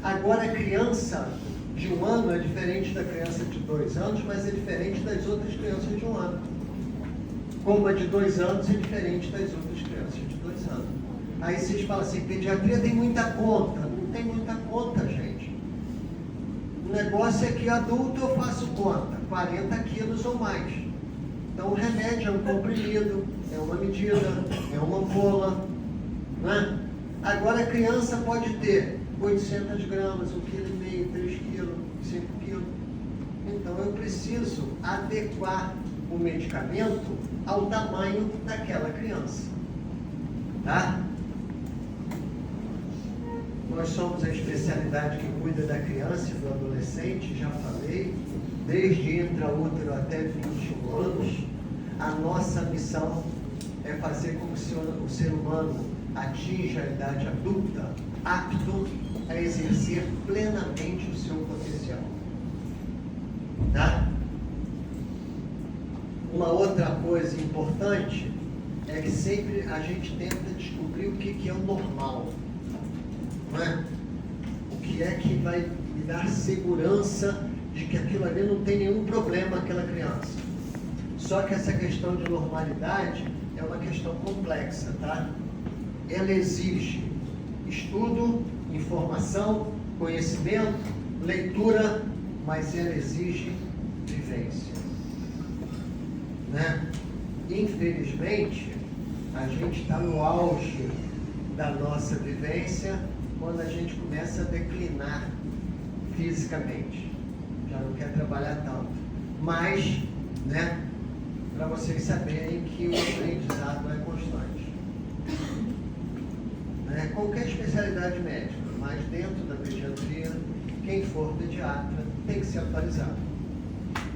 Agora, a criança de 1 ano é diferente da criança de 2 anos, mas é diferente das outras crianças de 1 ano. Como a de 2 anos é diferente das outras crianças de 2 anos. Aí vocês falam assim, pediatria tem muita conta. Não tem muita conta, gente. O negócio é que adulto eu faço conta, 40 quilos ou mais. Então o remédio é um comprimido, é uma medida, é uma ampola, né? Agora a criança pode ter 800 gramas, 1,5 kg, 3 kg, 5 kg. Então eu preciso adequar o medicamento ao tamanho daquela criança. Tá? Nós somos a especialidade que cuida da criança e do adolescente, já falei, desde intraútero até 21 anos. A nossa missão é fazer com que o ser humano atinja a idade adulta, apto a exercer plenamente o seu potencial. Tá? Uma outra coisa importante é que sempre a gente tenta descobrir o que é o normal. Não é? O que é que vai me dar segurança de que aquilo ali não tem nenhum problema aquela criança. Só que essa questão de normalidade é uma questão complexa, tá? Ela exige estudo, informação, conhecimento, leitura, mas ela exige vivência, né? Infelizmente, a gente está no auge da nossa vivência quando a gente começa a declinar fisicamente. Já não quer trabalhar tanto. Mas, né, para vocês saberem que o aprendizado é constante. Né? Qualquer especialidade médica, mas dentro da pediatria, quem for pediatra tem que se atualizar.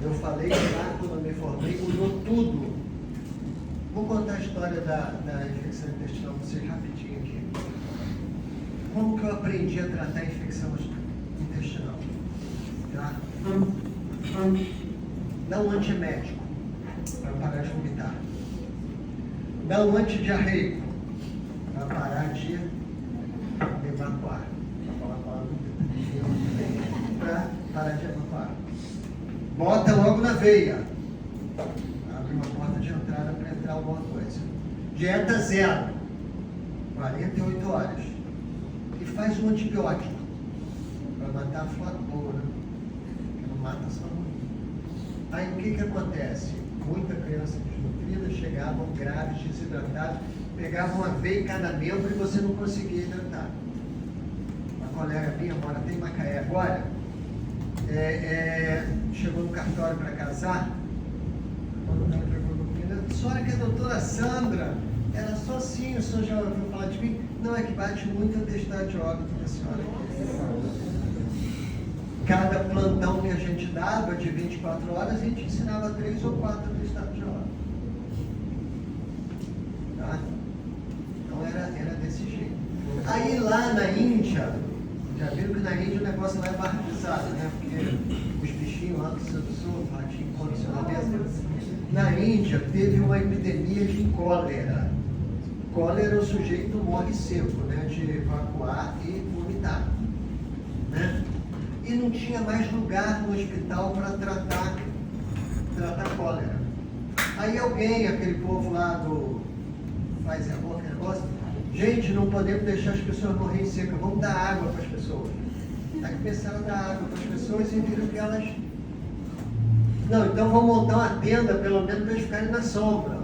Eu falei que lá, quando eu me formei, mudou tudo. Vou contar a história da infecção intestinal para vocês rapidinho aqui. Como que eu aprendi a tratar a infecção intestinal? Tá? Dá um antiemético para parar de vomitar. Dá um antidiarreico para parar de evacuar. Para parar de evacuar. Bota logo na veia. Abre uma porta de entrada para entrar alguma coisa. Dieta zero. 48 horas. E faz um antibiótico para matar a flora, que não mata só ruim. Aí o que acontece? Muita criança desnutrida chegavam graves, desidratados, pegavam a veia em cada membro e você não conseguia hidratar. Uma colega minha mora até em Macaé agora, chegou no cartório para casar, quando ela entregou no menino, a senhora que é a doutora Sandra, ela só assim, o senhor já ouviu falar de mim? Não, é que bate muito a atestado de óbito da senhora. Cada plantão que a gente dava, de 24 horas, a gente ensinava 3 ou 4 atestados de óbito. Tá? Então era desse jeito. Aí lá na Índia, já viram que na Índia o negócio lá é barbatizado, né? Porque os bichinhos lá do sul, ratinho, condicionamento. Na Índia teve uma epidemia de cólera. Cólera, o sujeito morre seco, né? De evacuar e vomitar. Né? E não tinha mais lugar no hospital para tratar cólera. Aí alguém, aquele povo lá do faz aquele negócio, gente, não podemos deixar as pessoas morrerem secas, vamos dar água para as pessoas. Aí começaram a dar água para as pessoas e viram que elas... Não, então vamos montar uma tenda, pelo menos, para eles ficarem na sombra,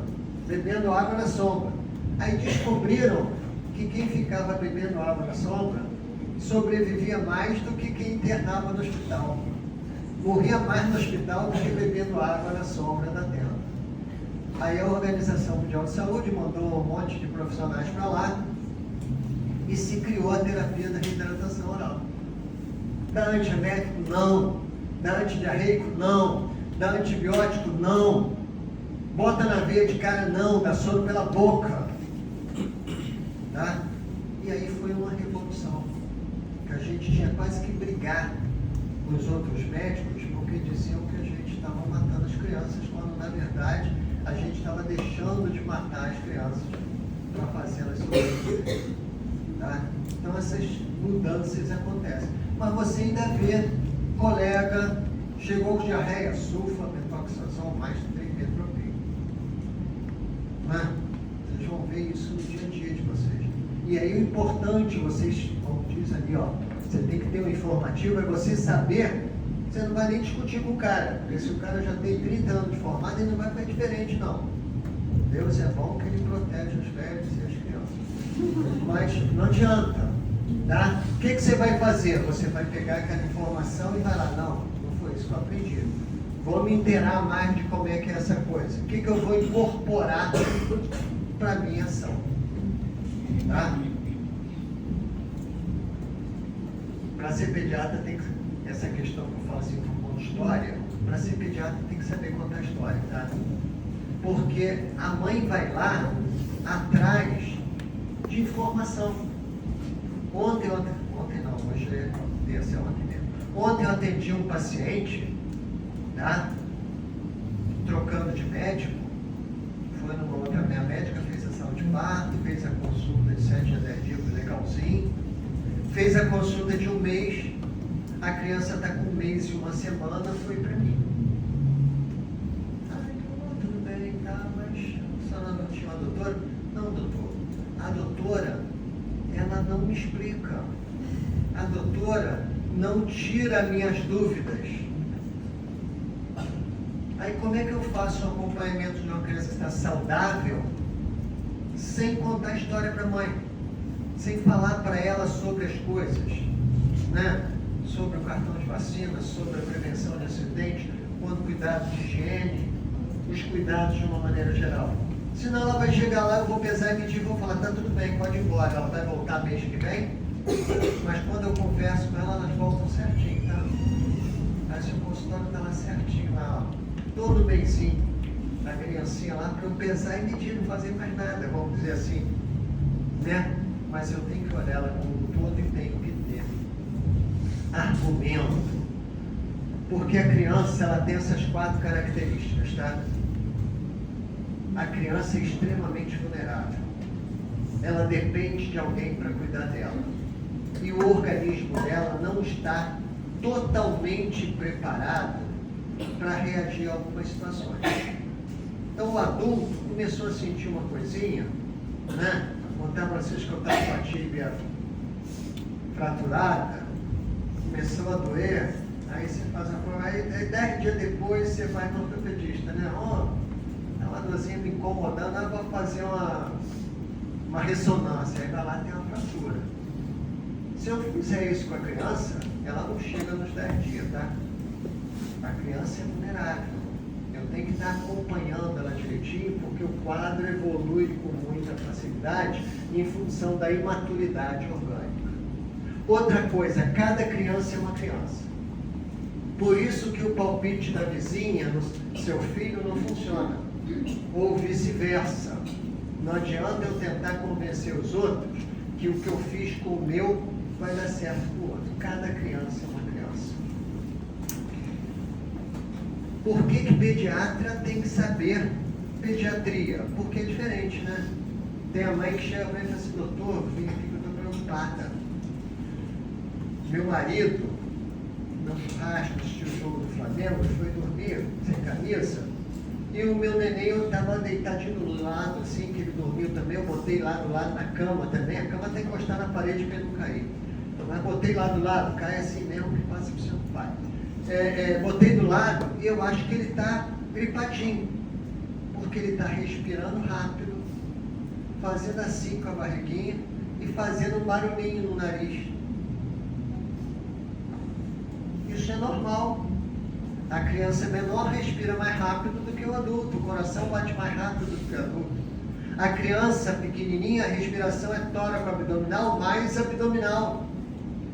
bebendo água na sombra. Aí descobriram que quem ficava bebendo água na sombra sobrevivia mais do que quem internava no hospital. Morria mais no hospital do que bebendo água na sombra da tenda. Aí a Organização Mundial de Saúde mandou um monte de profissionais para lá e se criou a terapia da reidratação oral. Dá antiemético? Não. Dá antidiarreico? Não. Dá antibiótico? Não. Bota na veia de cara? Não. Dá soro pela boca. Tá? E aí foi uma revolução. Que a gente tinha quase que brigar com os outros médicos porque diziam que a gente estava matando as crianças, quando na verdade a gente estava deixando de matar as crianças para fazê-las sobreviver. Tá? Então essas mudanças acontecem. Mas você ainda vê colega, chegou com diarreia, sulfa-methoxazol mais trimetropina. Né? Vocês vão ver isso no dia a dia de vocês. E aí o importante, vocês, como diz ali, ó, você tem que ter um informativo, é você saber, você não vai nem discutir com o cara, porque se o cara já tem 30 anos de formado, ele não vai ficar diferente, não. Deus é bom que ele protege os velhos e as crianças. Mas não adianta, tá? O que você vai fazer? Você vai pegar aquela informação e vai lá, não foi isso que eu aprendi. Vou me inteirar mais de como é que é essa coisa. O que eu vou incorporar para a minha ação? Tá? Para ser pediatra tem que... Essa questão que eu falo assim, com história, para ser pediatra tem que saber contar história, tá? Porque a mãe vai lá atrás de informação. Ontem não, hoje é terça, ontem mesmo. Ontem eu atendi um paciente, tá? Trocando de médico, foi numa outra, minha médica fez a sala de parto, fez a consulta de 7 a 10 dias, legalzinho, fez a consulta de 1 mês, a criança está com 1 mês e 1 semana, foi para mim. Tudo bem, tá, mas a senhora não tinha uma doutora? Não, doutor. A doutora, ela não me explica. A doutora não tira minhas dúvidas. Aí como é que eu faço o acompanhamento de uma criança que está saudável sem contar a história para a mãe? Sem falar para ela sobre as coisas, né? Sobre o cartão de vacina, sobre a prevenção de acidentes, quanto cuidado de higiene, os cuidados de uma maneira geral. Senão ela vai chegar lá, eu vou pesar e medir e vou falar, tá tudo bem, pode ir embora. Ela vai voltar mês que vem, mas quando eu converso com ela, elas voltam certinho, tá? Aí se eu posso consultório está lá certinho, lá, ó, todo benzinho, a criancinha lá, para eu pesar e medir, não fazer mais nada, vamos dizer assim, né? Mas eu tenho que olhar ela como um todo e tenho que ter argumento, porque a criança, ela tem essas 4 características, tá? A criança é extremamente vulnerável, ela depende de alguém para cuidar dela, e o organismo dela não está totalmente preparado para reagir a algumas situações. Então o adulto começou a sentir uma coisinha, né? Contar para vocês que eu estava com a tíbia fraturada, começou a doer, aí você faz a prova, aí 10 dias depois você vai no ortopedista, né? Ó, tá uma dorzinha me incomodando, eu vou fazer uma ressonância, aí vai lá tem uma fratura. Se eu fizer isso com a criança, ela não chega nos 10 dias, tá? A criança é vulnerável. Eu tenho que estar acompanhando ela direitinho, porque o quadro evolui com muita facilidade em função da imaturidade orgânica. Outra coisa, cada criança é uma criança. Por isso que o palpite da vizinha no seu filho não funciona. Ou vice-versa. Não adianta eu tentar convencer os outros que o que eu fiz com o meu vai dar certo com o outro. Cada criança é uma criança. Por que pediatra tem que saber pediatria? Porque é diferente, né? Tem a mãe que chega para ele e fala assim, doutor, vim aqui que eu estou preocupada. Meu marido, no churrasco, assistiu o jogo do Flamengo, foi dormir sem camisa, e o meu neném, eu estava deitadinho do lado, assim, que ele dormiu também, eu botei lá do lado na cama também, a cama tem que encostar na parede para ele não cair. Mas botei lá do lado, cai assim mesmo, que passa para o seu pai. Botei do lado e eu acho que ele está gripadinho, porque ele está respirando rápido, fazendo assim com a barriguinha e fazendo um barulhinho no nariz. Isso é normal. A criança menor respira mais rápido do que o adulto, o coração bate mais rápido do que o adulto. A criança pequenininha, a respiração é tóraco-abdominal mais abdominal.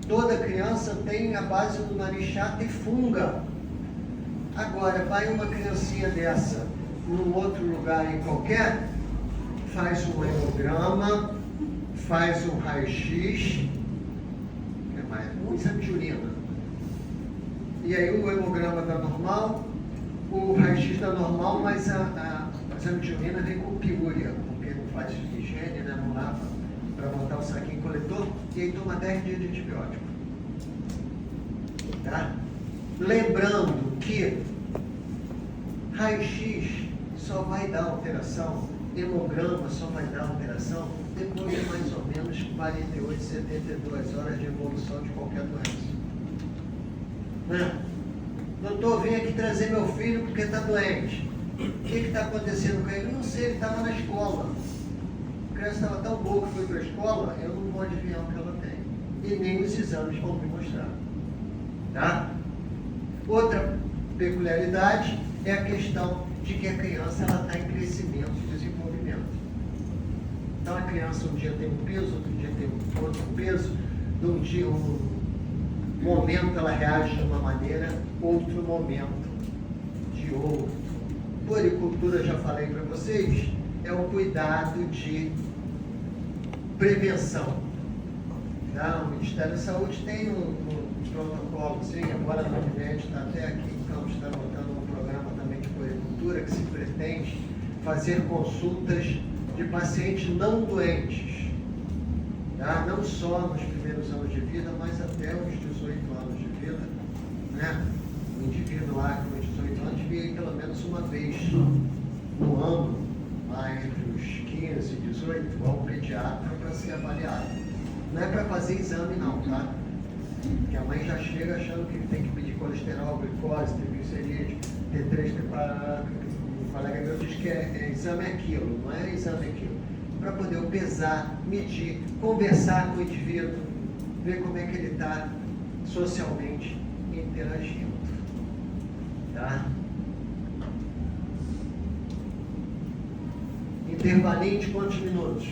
Toda criança tem a base do nariz chato e funga. Agora, vai uma criancinha dessa num outro lugar em qualquer, faz um hemograma, faz um raio-x, um exame de urina. E aí o hemograma dá normal, o raio-x dá normal, mas o exame de urina vem com piúria, porque não faz higiene, né? Não lava para botar o saquinho coletor, e aí toma 10 dias de antibiótico. Tá? Lembrando que raio-x só vai dar alteração, hemograma só vai dar alteração depois de mais ou menos 48, 72 horas de evolução de qualquer doença. Doutor, vim aqui trazer meu filho porque está doente. O que está acontecendo com ele? Não sei, ele estava na escola. A criança estava tão boa que foi para a escola, eu não vou adivinhar o que ela tem. E nem os exames vão me mostrar. Tá? Outra peculiaridade é a questão de que a criança está em crescimento e desenvolvimento. Então a criança um dia tem um peso, outro dia tem outro peso, um dia momento ela reage de uma maneira, outro momento de outro. Puericultura, já falei para vocês, é o cuidado de prevenção. Tá? O Ministério da Saúde tem um protocolo, sim, agora a Unimed está até aqui em Campos, está montando um programa também de puericultura que se pretende fazer consultas de pacientes não doentes. Tá? Não só nos primeiros anos de vida, mas até os 18 anos de vida, né? O indivíduo lá com 18 anos devia ir pelo menos uma vez no ano, lá entre os 15 e 18, ao pediatra para ser avaliado. Não é para fazer exame não, tá? Porque a mãe já chega achando que tem que medir colesterol, glicose, triglicerídeo, T3, o colega meu diz que exame é aquilo, não é exame aquilo. Para poder pesar, medir, conversar com o indivíduo, ver como é que ele está socialmente interagindo. Tá? Intervalinho de quantos minutos?